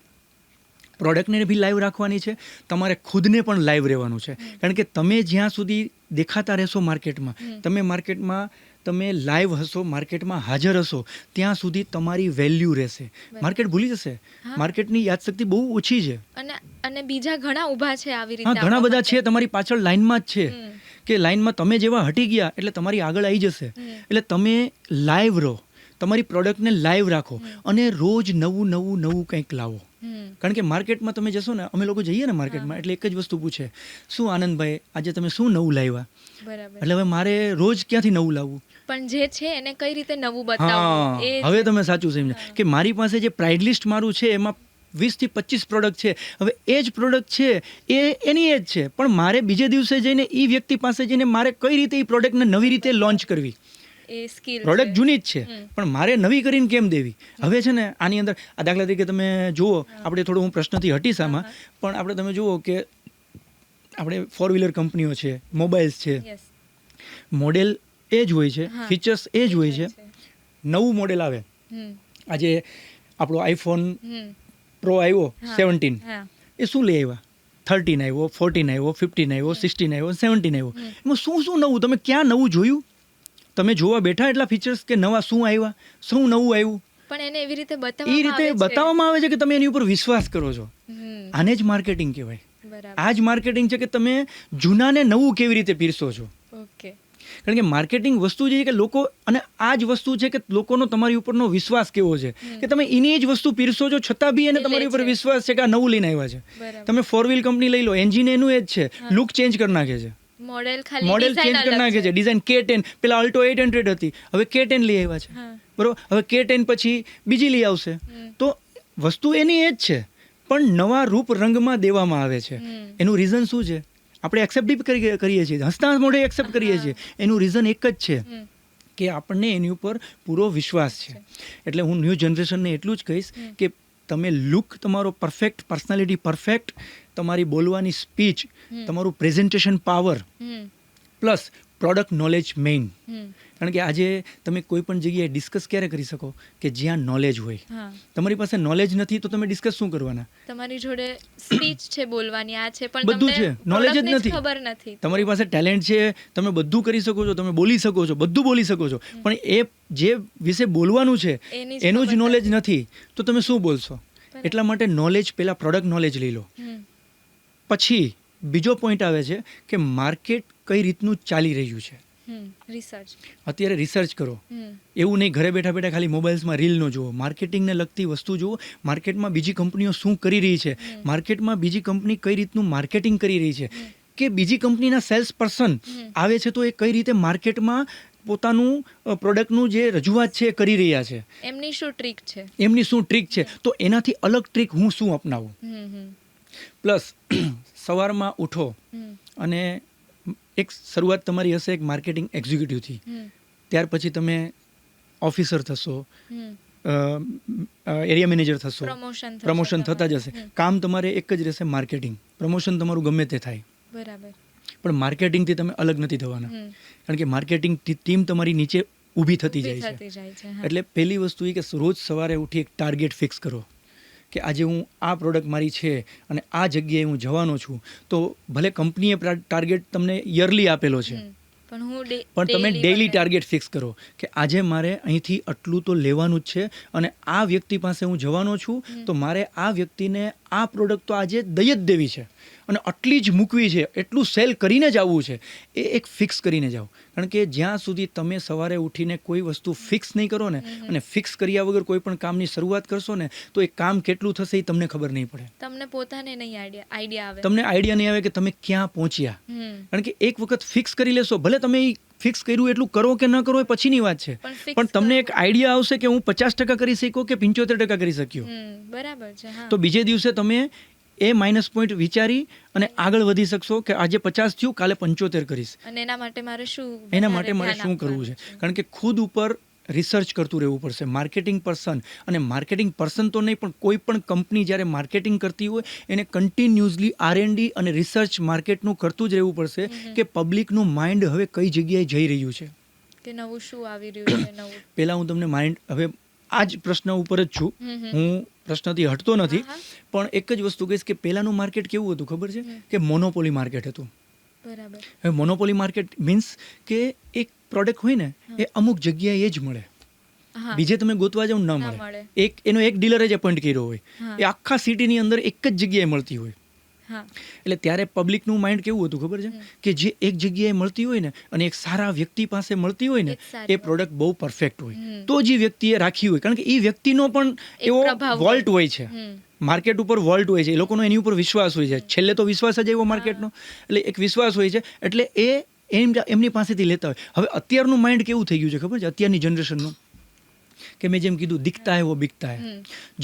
પ્રોડક્ટને બી લાઈવ રાખવાની છે, તમારે ખુદને પણ લાઈવ રહેવાનું છે. કારણ કે તમે જ્યાં સુધી દેખાતા રહેશો માર્કેટમાં, તમે લાઈવ હશો, માર્કેટમાં હાજર હશો, ત્યાં સુધી તમારી વેલ્યુ રહેશે. માર્કેટ ભૂલી જશે. માર્કેટની યાદશક્તિ બહુ ઓછી છે.
અને બીજા ઘણા ઊભા છે આવી રીતે.
ઘણા બધા છે તમારી પાછળ લાઈનમાં જ છે, કે લાઈનમાં તમે જેવા હટી ગયા એટલે તમારી આગળ આવી જશે. એટલે તમે લાઈવ રહો, તમારી પ્રોડક્ટને લાઈવ રાખો, અને રોજ નવું કંઈક લાવો. કારણ કે માર્કેટમાં તમે જશો ને, અમે લોકો જઈએ ને માર્કેટમાં, એટલે એક જ વસ્તુ પૂછે, શું આનંદભાઈ આજે તમે શું નવું લાવ્યા? એટલે હવે મારે રોજ ક્યાંથી નવું લાવવું?
પણ જે છે એને કઈ રીતે નવું બતાવવું.
હવે તમે સાચું સમજ્યા કે મારી પાસે જે પ્રાઇસ લિસ્ટ મારું છે એમાં 20 થી 25 પ્રોડક્ટ છે. હવે એ જ પ્રોડક્ટ છે એ એની એ જ છે, પણ મારે બીજે દિવસે જઈને એ વ્યક્તિ પાસે જઈને મારે કઈ રીતે એ પ્રોડક્ટને નવી રીતે લોન્ચ કરવી. પ્રોડક્ટ જૂની જ છે, પણ મારે નવી કરીને કેમ દેવી? હવે છે ને આની અંદર આ દાખલા તરીકે તમે જુઓ, આપણે થોડું હું પ્રશ્નથી હટીશ આમાં, પણ આપણે તમે જુઓ કે આપણે 4-વ્હીલર કંપનીઓ છે, મોબાઈલ્સ છે, મોડેલ એ જ હોય છે, ફીચર્સ એ જ હોય છે. નવું મોડેલ આવે, આજે આપણો આઈફોન પ્રો આવ્યો 17, એ શું લઈ આવ્યા? 13 આવ્યો, 14 આવ્યો, 15 આવ્યો, 16 આવ્યો, 17 આવ્યો. એમાં શું નવું? તમે ક્યાં નવું જોયું? તમે જોવા બેઠા એટલા ફીચર્સ કે નવા શું આવ્યા, શું નવું આવ્યું?
પણ એને એવી રીતે
બતાવવામાં આવે છે કે તમે એની ઉપર વિશ્વાસ કરો છો. આને જ માર્કેટિંગ કહેવાય. આ જ માર્કેટિંગ છે કે તમે જૂનાને નવું કેવી રીતે પીરસો છો. કારણ કે માર્કેટિંગ વસ્તુ જે છે કે લોકો, અને આ જ વસ્તુ છે કે લોકોનો તમારી ઉપરનો વિશ્વાસ કેવો છે, કે તમે એની જ વસ્તુ પીરસો છો છતાં બી એને તમારી ઉપર વિશ્વાસ છે કે આ નવું લઈને આવ્યા છે. તમે 4-વ્હીલ કંપની લઈ લો, એન્જિન એનું એ જ છે, લુક ચેન્જ કરી નાખે છે, મોડેલ ચેન્જ કરી નાખે છે, ડિઝાઇન K10, પેલા અલ્ટો 800 હતી, હવે K10 લઈ આવ્યા છે. બરોબર, હવે K10 પછી બીજી લઈ આવશે. તો વસ્તુ એની એ જ છે, પણ નવા રૂપ રંગમાં દેવામાં આવે છે. એનું રીઝન શું છે? આપણે એક્સેપ્ટ કરીએ છીએ, હસતા મોઢે એક્સેપ્ટ કરીએ છીએ. એનું રીઝન એક જ છે કે આપણને એની ઉપર પૂરો વિશ્વાસ છે. એટલે હું ન્યૂ જનરેશનને એટલું જ કહીશ કે તમે લુક તમારો પરફેક્ટ, પર્સનાલિટી પરફેક્ટ, તમારી બોલવાની સ્પીચ, તમારું presentation power, plus product knowledge main. કારણ કે આજે તમે કોઈ પણ જગ્યાએ ડિસ્કસ ક્યારે કરી શકો કે જ્યાં નોલેજ હોય. તમારી પાસે નોલેજ નથી તો તમે ડિસ્કસ શું કરવાના?
તમારી જોડે સ્પીચ છે, બોલવાની આ છે, પણ
બધું છે, નોલેજ જ નથી.
ખબર નથી.
તમારી પાસે ટેલેન્ટ છે, તમે બધું કરી શકો છો, તમે બોલી શકો છો, બધું બોલી શકો છો, પણ એ જે વિશે બોલવાનું છે એનું જ નોલેજ નથી તો તમે શું બોલશો? એટલા માટે નોલેજ, પહેલા પ્રોડક્ટ નોલેજ લઈ લો. પછી બીજો પોઈન્ટ આવે છે કે માર્કેટ કઈ રીતનું ચાલી રહ્યું છે. અત્યારે રિસર્ચ કરો. એવું નહીં ઘરે બેઠા બેઠા ખાલી મોબાઈલ્સમાં રીલ નો જુઓ. માર્કેટિંગને લગતી વસ્તુ જુઓ. માર્કેટમાં બીજી કંપનીઓ શું કરી રહી છે, માર્કેટમાં બીજી કંપની કઈ રીતનું માર્કેટિંગ કરી રહી છે, કે બીજી કંપનીના સેલ્સ પર્સન આવે છે તો એ કઈ રીતે માર્કેટમાં પોતાનું પ્રોડક્ટનું જે રજૂઆત છે એ કરી રહ્યા છે,
એમની શું ટ્રીક છે,
એમની શું ટ્રીક છે, તો એનાથી અલગ ટ્રીક હું શું અપનાવું. પ્લસ સવારમાં ઉઠો અને એક શરૂઆત તમારી હશે એક માર્કેટિંગ એક્ઝિક્યુટિવથી, ત્યાર પછી તમે ઓફિસર થશો, એરિયા મેનેજર થશો, પ્રમોશન થતા જશે. કામ તમારે એક જ રહેશે માર્કેટિંગ. પ્રમોશન તમારું ગમે તે થાય,
બરાબર, પણ
માર્કેટિંગથી તમે અલગ નથી થવાના, કારણ કે માર્કેટિંગ ટીમ તમારી નીચે ઊભી થતી જાય છે. એટલે પહેલી વસ્તુ એ કે રોજ સવારે ઉઠી એક ટાર્ગેટ ફિક્સ કરો કે આજે હું આ પ્રોડક્ટ મારી છે અને આ જગ્યાએ હું જવાનો છું. તો ભલે કંપનીએ ટાર્ગેટ તમને યરલી આપેલો છે, પણ તમે ડેઇલી ટાર્ગેટ ફિક્સ કરો કે આજે મારે અહીંથી આટલું તો લેવાનું જ છે અને આ વ્યક્તિ પાસે હું જવાનો છું, તો મારે આ વ્યક્તિને આ પ્રોડક્ટ તો આજે દઈ જ દેવી છે અને આટલી જ મૂકવી છે, એટલું સેલ કરીને જ આવવું છે. એ એક ફિક્સ કરીને જાઓ, કારણ કે જ્યાં સુધી તમે સવારે ઉઠીને કોઈ વસ્તુ ફિક્સ નહીં કરો ને, અને ફિક્સ કર્યા વગર કોઈ પણ કામની શરૂઆત કરશો ને, તો એ કામ કેટલું થશે એ તમને ખબર નહીં પડે.
તમને પોતાને નહીં આઈડિયા આવે,
તમને આઈડિયા નહીં આવે કે તમે ક્યાં પહોંચ્યા. કારણ કે એક વખત ફિક્સ કરી લેશો, ભલે તમે ફિક્સ કર્યું એટલું કરો કે ન કરો એ પછીની વાત છે, પણ તમને એક આઈડિયા આવશે કે હું 50% કરી શક્યો કે 75% કરી શક્યો,
બરાબર છે.
તો બીજે દિવસે તમે એ માઇનસ પોઈન્ટ વિચારી અને આગળ વધી શકશો કે આજે 50 થયું, કાલે 75 કરીશ.
અને એના માટે મારે
શું કરવું છે, કારણ કે ખુદ ઉપર રિસર્ચ કરતું રહેવું પડશે. માર્કેટિંગ પર્સન, અને માર્કેટિંગ પર્સન તો નહીં પણ કોઈ પણ કંપની જ્યારે માર્કેટિંગ કરતી હોય એને કન્ટિન્યુઅસલી R&D અને રિસર્ચ માર્કેટનું કરતું જ રહેવું પડશે કે પબ્લિકનું માઇન્ડ હવે કઈ જગ્યાએ જઈ રહ્યું છે,
કે નવું શું આવી રહ્યું છે. નવું
પહેલાં હું તમને માઇન્ડ, હવે આ જ પ્રશ્ન ઉપર જ છું, હું પ્રશ્નથી હટતો નથી, પણ એક જ વસ્તુ કહીશ કે પહેલાંનું માર્કેટ કેવું હતું ખબર છે, કે મોનોપોલી માર્કેટ હતું.
બરાબર.
હવે મોનોપોલી માર્કેટ મીન્સ કે એક પ્રોડક્ટ હોય ને એ અમુક જગ્યાએ જ મળે, બીજે તમે ગોતવા જાવ ન મળે. એનો એક ડીલરે જ એપોઇન્ટ કર્યો હોય, એ આખા સિટીની અંદર એક જ જગ્યાએ મળતી હોય. એટલે ત્યારે પબ્લિકનું માઇન્ડ કેવું હતું ખબર છે, કે જે એક જગ્યાએ મળતી હોય ને અને એક સારા વ્યક્તિ પાસે મળતી હોય ને, એ પ્રોડક્ટ બહુ પરફેક્ટ હોય, તો જ એ વ્યક્તિએ રાખી હોય. કારણ કે એ વ્યક્તિનો પણ એવો વોલ્ટ હોય છે, માર્કેટ ઉપર વોલ્ટ હોય છે, એ લોકોનો એની ઉપર વિશ્વાસ હોય છે. છેલ્લે તો વિશ્વાસ જ એવો માર્કેટનો, એટલે એક વિશ્વાસ હોય છે, એટલે એમની પાસેથી લેતા હોય. હવે અત્યારનું માઇન્ડ કેવું થઈ ગયું છે ખબર છે, અત્યારની જનરેશનનું, કે મેં જેમ કીધું દિખતા હે વો બિકતા હે.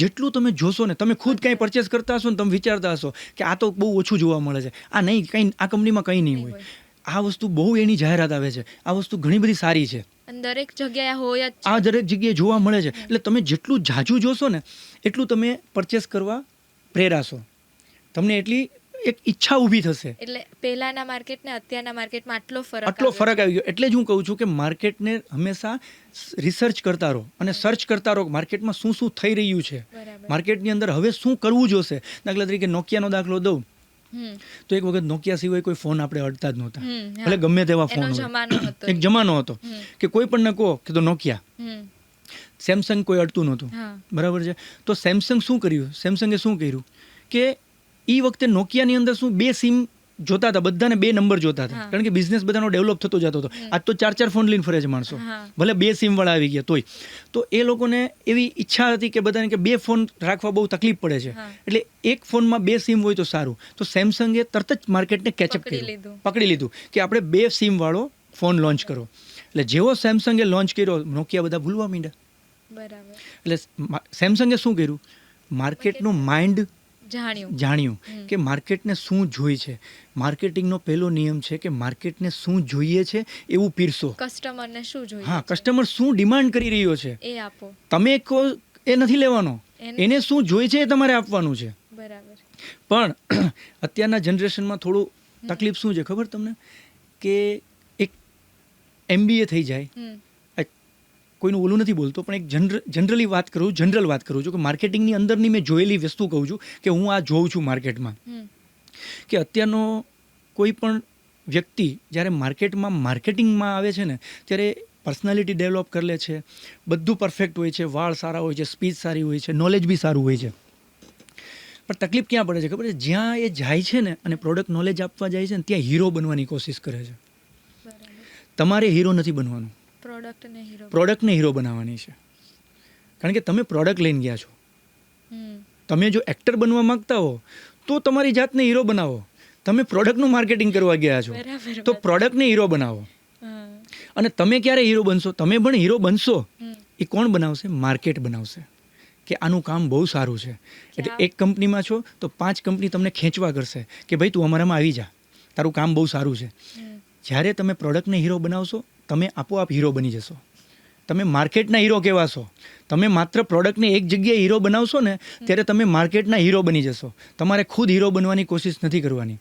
જેટલું તમે જોશો ને, તમે ખુદ કંઈ પરચેસ કરતા હશો ને, તમે વિચારતા હશો કે આ તો બહુ ઓછું જોવા મળે છે, આ નહીં, કંઈ આ કંપનીમાં કંઈ નહીં હોય, આ વસ્તુ બહુ એની જાહેરાત આવે છે, આ વસ્તુ ઘણી બધી સારી છે,
દરેક જગ્યાએ હોય જ,
આ દરેક જગ્યાએ જોવા મળે છે. એટલે તમે જેટલું જાજુ જોશો ને એટલું તમે પરચેસ કરવા પ્રેરાશો, તમને એટલી એક ઈચ્છા ઊભી થશે.
એટલે પહેલાના માર્કેટ ને અત્યારના માર્કેટમાં આટલો
ફરક આવી ગયો. એટલે જ હું કહું છું કે માર્કેટને હંમેશા રિસર્ચ કરતા રહો અને સર્ચ કરતા રહો, માર્કેટમાં શું શું થઈ રહ્યું છે, માર્કેટની અંદર હવે શું કરવું જોશે. દાખલા તરીકે નોકિયાનો દાખલો દઉં તો એક વખત નોકિયા સિવાય કોઈ ફોન આપણે અડતા જ નહોતા, ભલે ગમે તેવા ફોન હોય. એક જમાનો હતો કે કોઈ પણ ને કહો કે તો નોકિયા, સેમસંગ કોઈ અડતું નહોતું, બરાબર છે. તો સેમસંગે શું કર્યું કે એ વખતે નોકિયાની અંદર શું 2 સિમ જોતા હતા, બધાને 2 નંબર જોતા હતા, કારણ કે બિઝનેસ બધાનો ડેવલપ થતો જતો હતો. આજ તો 4 ફોન લઈને ફરે છે માણસો, ભલે 2 સિમ વાળા આવી ગયા તોય. તો એ લોકોને એવી ઈચ્છા હતી કે બધાને કે 2 ફોન રાખવા બહુ તકલીફ પડે છે, એટલે એક ફોનમાં 2 સિમ હોય તો સારું. તો સેમસંગે તરત જ માર્કેટને કેચઅપ કર્યું, પકડી લીધું કે આપણે 2 સિમ વાળો ફોન લોન્ચ કરો. એટલે જેવો સેમસંગે લોન્ચ કર્યો, નોકિયા બધા ભૂલવા માંડ્યા. બરાબર. એટલે સેમસંગે શું કર્યું, માર્કેટનું માઇન્ડ જાણ્યું કે માર્કેટને શું જોઈએ છે. માર્કેટિંગનો પહેલો નિયમ છે કે માર્કેટને શું જોઈએ છે એવું પીરસો.
કસ્ટમરને શું જોઈએ,
હા, કસ્ટમર શું ડિમાન્ડ કરી રહ્યો છે
એ આપો.
તમે કહો એ નથી લેવાનો, એને શું જોઈએ છે એ તમારે આપવાનું છે.
બરાબર.
પણ અત્યારના જનરેશનમાં થોડું તકલીફ શું છે ખબર તમને, કે એક MBA થઈ જાય, કોઈનું ઓલું નથી બોલતો, પણ એક જનરલ વાત કરું છું કે માર્કેટિંગની અંદરની મેં જોયેલી વસ્તુ કહું છું કે હું આ જોઉં છું માર્કેટમાં, કે અત્યારનો કોઈ પણ વ્યક્તિ જ્યારે માર્કેટિંગમાં આવે છે ને, ત્યારે પર્સનાલિટી ડેવલપ કરી લે છે, બધું પરફેક્ટ હોય છે, વાળ સારા હોય છે, સ્પીચ સારી હોય છે, નોલેજ બી સારું હોય છે. પણ તકલીફ ક્યાં પડે છે ખબર છે, જ્યાં એ જાય છે ને અને પ્રોડક્ટ નોલેજ આપવા જાય છે ને, ત્યાં હીરો બનવાની કોશિશ કરે છે. તમારે હીરો નથી બનવાનું, પ્રોડક્ટને હીરો બનાવવાની છે. કારણ કે તમે પ્રોડક્ટ લઈને ગયા છો, તમે જો એક્ટર બનવા માંગતા હો તો તમારી જાતને હીરો બનાવો. તમે પ્રોડક્ટનું માર્કેટિંગ કરવા ગયા છો તો પ્રોડક્ટને હીરો બનાવો. અને તમે ક્યારે હીરો બનશો? તમે પણ હીરો બનશો, એ કોણ બનાવશે? માર્કેટ બનાવશે કે આનું કામ બહુ સારું છે. એટલે એક કંપનીમાં છો તો 5 કંપની તમને ખેંચવા કરશે કે ભાઈ તું અમારામાં આવી જા, તારું કામ બહુ સારું છે. જ્યારે તમે પ્રોડક્ટને હીરો બનાવશો, તમે આપોઆપ હીરો બની જશો. તમે માર્કેટના હીરો કહેવાશો. તમે માત્ર પ્રોડક્ટને એક જગ્યાએ હીરો બનાવશો ને ત્યારે તમે માર્કેટના હીરો બની જશો. તમારે ખુદ હીરો બનવાની કોશિશ નથી કરવાની.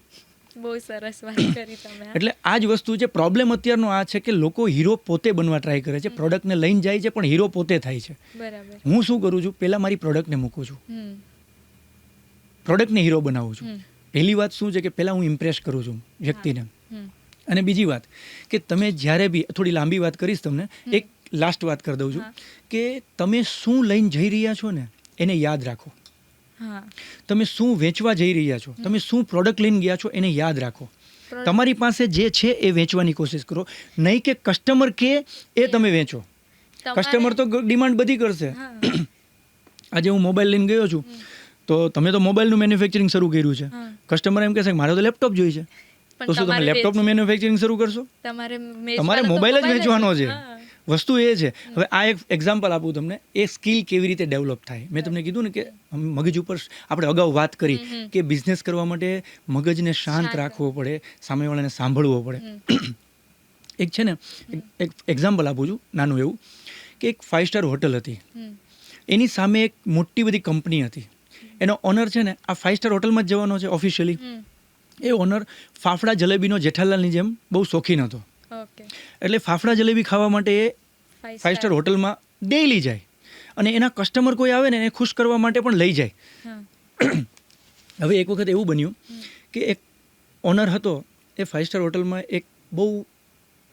બહુ સરસ વાત કરી તમે.
એટલે આ જ વસ્તુ છે. પ્રોબ્લેમ અત્યારનો આ છે કે લોકો હીરો પોતે બનવા ટ્રાય કરે છે, પ્રોડક્ટને લઈને જાય છે પણ હીરો પોતે થાય છે.
બરાબર.
હું શું કરું છું? પહેલાં મારી પ્રોડક્ટને મૂકું છું, પ્રોડક્ટને હીરો બનાવું છું. પહેલી વાત શું છે કે પહેલાં હું ઇમ્પ્રેસ કરું છું વ્યક્તિને. અને બીજી વાત કે તમે જ્યારે બી, થોડી લાંબી વાત કરીશ તમને, એક લાસ્ટ વાત કરી દઉં છું કે તમે શું લઈને જઈ રહ્યા છો ને એને યાદ રાખો. તમે શું વેચવા જઈ રહ્યા છો, તમે શું પ્રોડક્ટ લઈને ગયા છો એને યાદ રાખો. તમારી પાસે જે છે એ વેચવાની કોશિશ કરો, નહીં કે કસ્ટમર કે એ તમે વેચો. કસ્ટમર તો ડિમાન્ડ બધી કરશે. આજે હું મોબાઈલ લઈને ગયો છું તો તમે તો મોબાઈલનું મેન્યુફેક્ચરિંગ શરૂ કર્યું છે, કસ્ટમર એમ કહેશે કે મારે તો લેપટોપ જોઈએ છે, તો શું તમે લેપટોપનું મેન્યુફેક્ચરિંગ શરૂ કરશો? તમારે મોબાઈલ જ વેચવાનો છે. વસ્તુ એ છે. હવે આ એક એક્ઝામ્પલ આપું તમને, એ સ્કિલ કેવી રીતે ડેવલપ થાય. મેં તમને કીધું ને કે મગજ ઉપર આપણે અગાઉ વાત કરી કે બિઝનેસ કરવા માટે મગજને શાંત રાખવો પડે, સામેવાળાને સાંભળવો પડે. એક છે ને, એક એક્ઝામ્પલ આપું છું નાનું એવું, કે એક 5 સ્ટાર હોટલ હતી, એની સામે એક મોટી બધી કંપની હતી. એનો ઓનર છે ને આ 5 સ્ટાર હોટલમાં જ જવાનો છે ઓફિશિયલી. એ ઓનર ફાફડા જલેબીનો જેઠાલાલની જેમ બહુ શોખીન હતો. એટલે ફાફડા જલેબી ખાવા માટે એ 5 સ્ટાર હોટલમાં ડેઈલી જાય અને એના કસ્ટમર કોઈ આવે ને એને ખુશ કરવા માટે પણ લઈ જાય. હવે એક વખત એવું બન્યું કે એક ઓનર હતો, એ 5 સ્ટાર હોટલમાં એક બહુ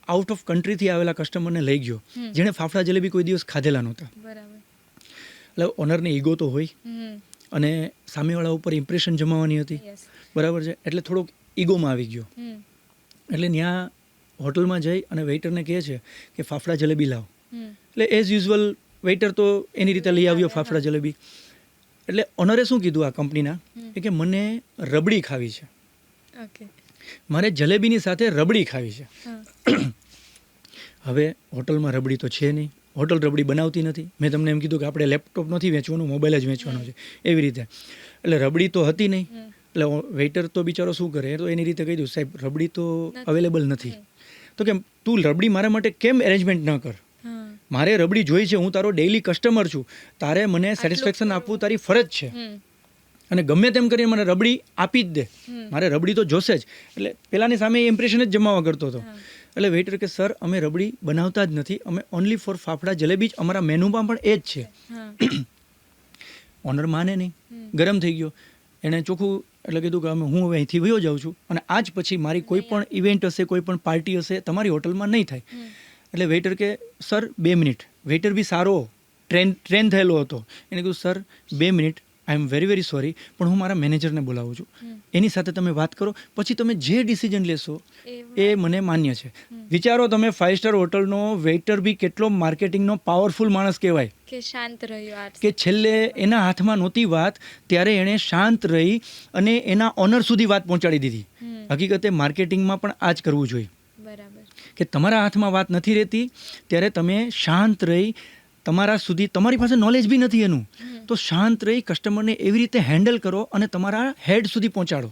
આઉટ ઓફ કન્ટ્રીથી આવેલા કસ્ટમરને લઈ ગયો, જેણે ફાફડા જલેબી કોઈ દિવસ ખાધેલા નહોતા. એટલે ઓનરને ઈગો તો હોય અને સામેવાળા ઉપર ઇમ્પ્રેશન જમાવવાની હતી, બરાબર છે, એટલે થોડોક ઈગોમાં આવી ગયો. એટલે ત્યાં હોટલમાં જઈ અને વેઇટરને કહે છે કે ફાફડા જલેબી લાવો. એટલે એઝ યુઝ્યુઅલ વેઇટર તો એની રીતે લઈ આવ્યો ફાફડા જલેબી. એટલે ઓનરે શું કીધું આ કંપનીના કે મને રબડી ખાવી છે, મારે જલેબીની સાથે રબડી ખાવી છે. હવે હોટલમાં રબડી તો છે નહીં, હોટલ રબડી બનાવતી નથી. મેં તમને એમ કીધું કે આપણે લેપટોપ નથી વેચવાનું, મોબાઈલ જ વેચવાનો છે, એવી રીતે. એટલે રબડી તો હતી નહીં. એટલે વેઇટર તો બિચારો શું કરે, તો એની રીતે કહી દઉં સાહેબ રબડી તો અવેલેબલ નથી. તો કે તું રબડી મારા માટે કેમ એરેન્જમેન્ટ ન કર? મારે રબડી જોઈ છે, હું તારો ડેઈલી કસ્ટમર છું, તારે મને સેટિસ્ફેક્શન આપવું તારી ફરજ છે અને ગમે તેમ કરીને મને રબડી આપી જ દે, મારે રબડી તો જોશે જ. એટલે પેલાની સામે ઇમ્પ્રેશન જ જમાવા કરતો હતો. એટલે વેઇટર કે સર અમે રબડી બનાવતા જ નથી, અમે ઓનલી ફોર ફાફડા જલેબી જ, અમારા મેનુમાં પણ એ જ છે. ઓનર માને નહીં, ગરમ થઈ ગયો. એણે ચોખ્ખું એટલે કીધું કે હું હવે અહીંથી વયો જાઉં છું અને આજ પછી મારી કોઈ પણ ઇવેન્ટ હશે, કોઈ પણ પાર્ટી હશે, તમારી હોટલમાં નહીં થાય. એટલે વેઇટર કે સર 2 મિનિટ. વેઇટર બી સારો ટ્રેન થયેલો હતો. એને કીધું sir 2 minute, I am very very sorry, પણ હું મારા મેનેજરને બોલાવું છું, એની સાથે તમે વાત કરો, પછી તમે જે ડિસિઝન લેશો એ મને માન્ય છે. વિચારો તમે 5 સ્ટાર હોટલનો વેઇટર બી કેટલો માર્કેટિંગનો પાવરફુલ માણસ કહેવાય
કે શાંત રહ્યો,
કે છેલ્લે એના હાથમાં નહોતી વાત ત્યારે એણે શાંત રહી અને એના ઓનર સુધી વાત પહોંચાડી દીધી. હકીકતે માર્કેટિંગમાં પણ આ જ કરવું જોઈએ કે તમારા હાથમાં વાત નથી રહેતી ત્યારે તમે શાંત રહી, તમારા સુધી, તમારી પાસે નોલેજ બી નથી એનું, તો શાંત રહી કસ્ટમરને એવી રીતે હેન્ડલ કરો અને તમારા હેડ સુધી પહોંચાડો,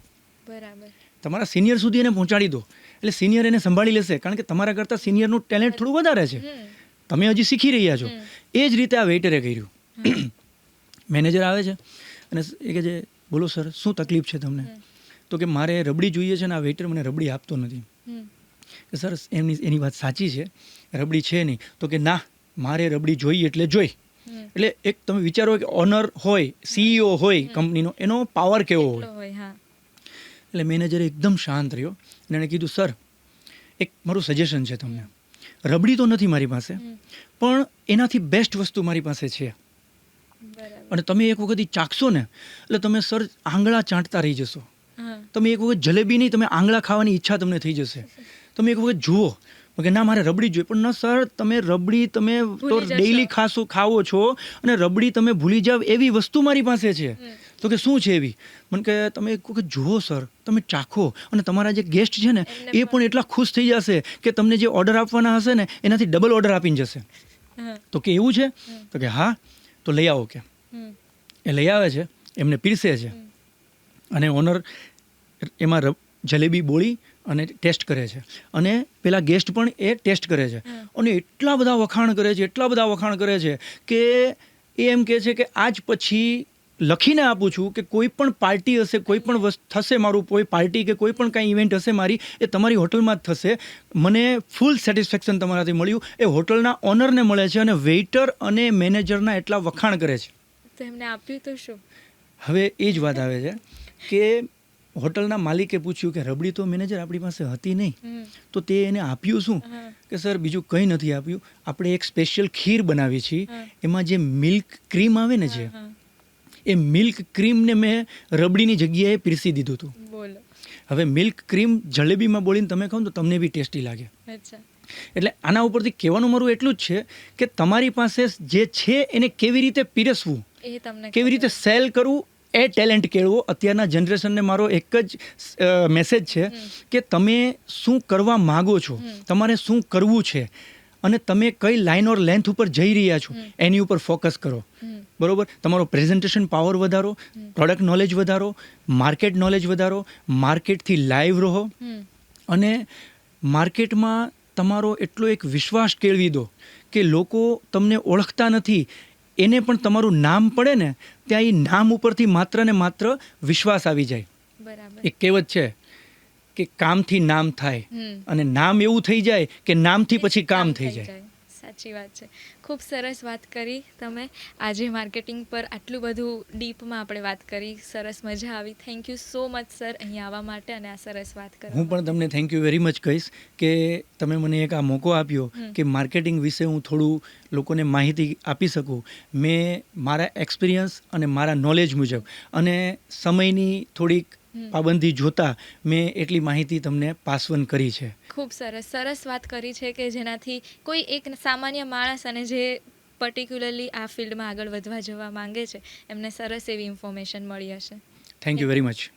તમારા સિનિયર સુધી એને પહોંચાડી દો. એટલે સિનિયર એને સંભાળી લેશે, કારણ કે તમારા કરતાં સિનિયરનું ટેલેન્ટ થોડું વધારે છે, તમે હજી શીખી રહ્યા છો. એ જ રીતે આ વેઇટરે કર્યું. મેનેજર આવે છે અને એ કહે છે બોલો સર શું તકલીફ છે તમને? તો કે મારે રબડી જોઈએ છે ને આ વેઇટર મને રબડી આપતો નથી. કે સર એની વાત સાચી છે, રબડી છે નહીં. તો કે ના, મારે રબડી જોઈએ એટલે જોઈ. એટલે એક તમે વિચારો કે ઓનર હોય, CEO હોય કંપનીનો, એનો પાવર કેવો હોય. એટલે મેનેજરે એકદમ શાંત રહ્યો અને એણે કીધું સર એક મારું સજેશન છે તમને, રબડી તો નથી મારી પાસે પણ એનાથી બેસ્ટ વસ્તુ મારી પાસે છે અને તમે એક વખત ચાખશો ને એટલે તમે સર આંગળા ચાંટતા રહી જશો. તમે એક વખત જલેબી નહીં, તમે આંગળા ખાવાની ઈચ્છા તમને થઈ જશે. તમે એક વખત જુઓ કે ના મારે રબડી જોઈએ, પણ ના સર તમે રબડી તમે તો ડેઈલી ખાવો છો અને રબડી તમે ભૂલી જાવ એવી વસ્તુ મારી પાસે છે. તો તો કે શું છે એવી? મને કે તમે એક વખત જુઓ સર, તમે ચાખો, અને તમારા જે ગેસ્ટ છે ને એ પણ એટલા ખુશ થઈ જશે કે તમને જે ઓર્ડર આપવાના હશે ને એનાથી ડબલ ઓર્ડર આપીને જશે. તો કે એવું છે? તો કે હા, તો લઈ આવો કે. એ લઈ આવે છે, એમને પીરસે છે, અને ઓનર એમાં જલેબી બોળી અને ટેસ્ટ કરે છે, અને પેલા ગેસ્ટ પણ એ ટેસ્ટ કરે છે, અને એટલા બધા વખાણ કરે છે કે એ એમ કહે છે કે આજ પછી લખીને આપું છું કે કોઈ પણ પાર્ટી હશે, કોઈ પણ થશે મારું કોઈ પાર્ટી કે કોઈ પણ કાંઈ ઇવેન્ટ હશે મારી, એ તમારી હોટલમાં જ થશે. મને ફૂલ સેટિસ્ફેક્શન તમારાથી મળ્યું. એ હોટલના ઓનરને મળે છે, અને વેઇટર અને મેનેજરના એટલા વખાણ કરે છે.
તો એમને આપ્યું તો શું?
હવે એ જ વાત આવે છે કે હોટલના માલિકે પૂછ્યું કે રબડી તો મેનેજર આપણી પાસે હતી નહીં, તો તે એને આપ્યું શું? કે સર બીજું કંઈ નથી આપ્યું, આપણે એક સ્પેશિયલ ખીર બનાવી છીએ, એમાં જે મિલ્ક ક્રીમ આવે ને છે, એ મિલ્ક ક્રીમને મેં રબડીની જગ્યાએ પીરસી દીધું હતું.
બોલો.
હવે મિલ્ક ક્રીમ જલેબીમાં બોલીને તમે ખાઓ તો તમને બી ટેસ્ટી લાગે. એટલે આના ઉપરથી કહેવાનું મારું એટલું જ છે કે તમારી પાસે જે છે એને કેવી રીતે પીરસવું, કેવી રીતે સેલ કરવું, એ ટેલેન્ટ કેળવો. અત્યારના જનરેશનને મારો એક જ મેસેજ છે કે તમે શું કરવા માગો છો, તમારે શું કરવું છે, અને તમે કઈ લાઇન ઓર લેન્થ ઉપર જઈ રહ્યા છો એની ઉપર ફોકસ કરો. બરોબર? તમારો પ્રેઝન્ટેશન પાવર વધારો, પ્રોડક્ટ નોલેજ વધારો, માર્કેટ નોલેજ વધારો, માર્કેટથી લાઈવ રહો, અને માર્કેટમાં તમારો એટલો એક વિશ્વાસ કેળવી દો કે લોકો તમને ઓળખતા નથી, એને પણ તમારું નામ પડે ને ત્યાં એ નામ ઉપરથી માત્ર ને માત્ર વિશ્વાસ આવી જાય. એક કહેવત છે કે કામથી નામ થાય, અને નામ એવું થઈ જાય કે નામથી પછી કામ થઈ જાય.
સાચી વાત છે. ખૂબ સરસ વાત કરી તમે. આજે માર્કેટિંગ પર આટલું બધું ડીપમાં આપણે વાત કરી, સરસ મજા આવી. Thank you so much sir અહીંયા આવવા માટે અને આ સરસ વાત કરવા.
હું પણ તમને થેન્ક યુ વેરી મચ કહીશ કે તમે મને એક આ મોકો આપ્યો કે માર્કેટિંગ વિશે હું થોડું લોકોને માહિતી આપી શકું. મેં મારા એક્સપિરિયન્સ અને મારા નોલેજ મુજબ અને સમયની થોડીક પાબંદી જોતા મેં એટલી માહિતી તમને પાસવન કરી છે.
ખૂબ સરસ વાત કરી છે કે જેનાથી કોઈ એક સામાન્ય માણસ અને જે પર્ટિક્યુલરલી આ ફિલ્ડમાં આગળ વધવા જવા માંગે છે એમને સરસ એવી ઇન્ફોર્મેશન મળી હશે.
Thank you very much.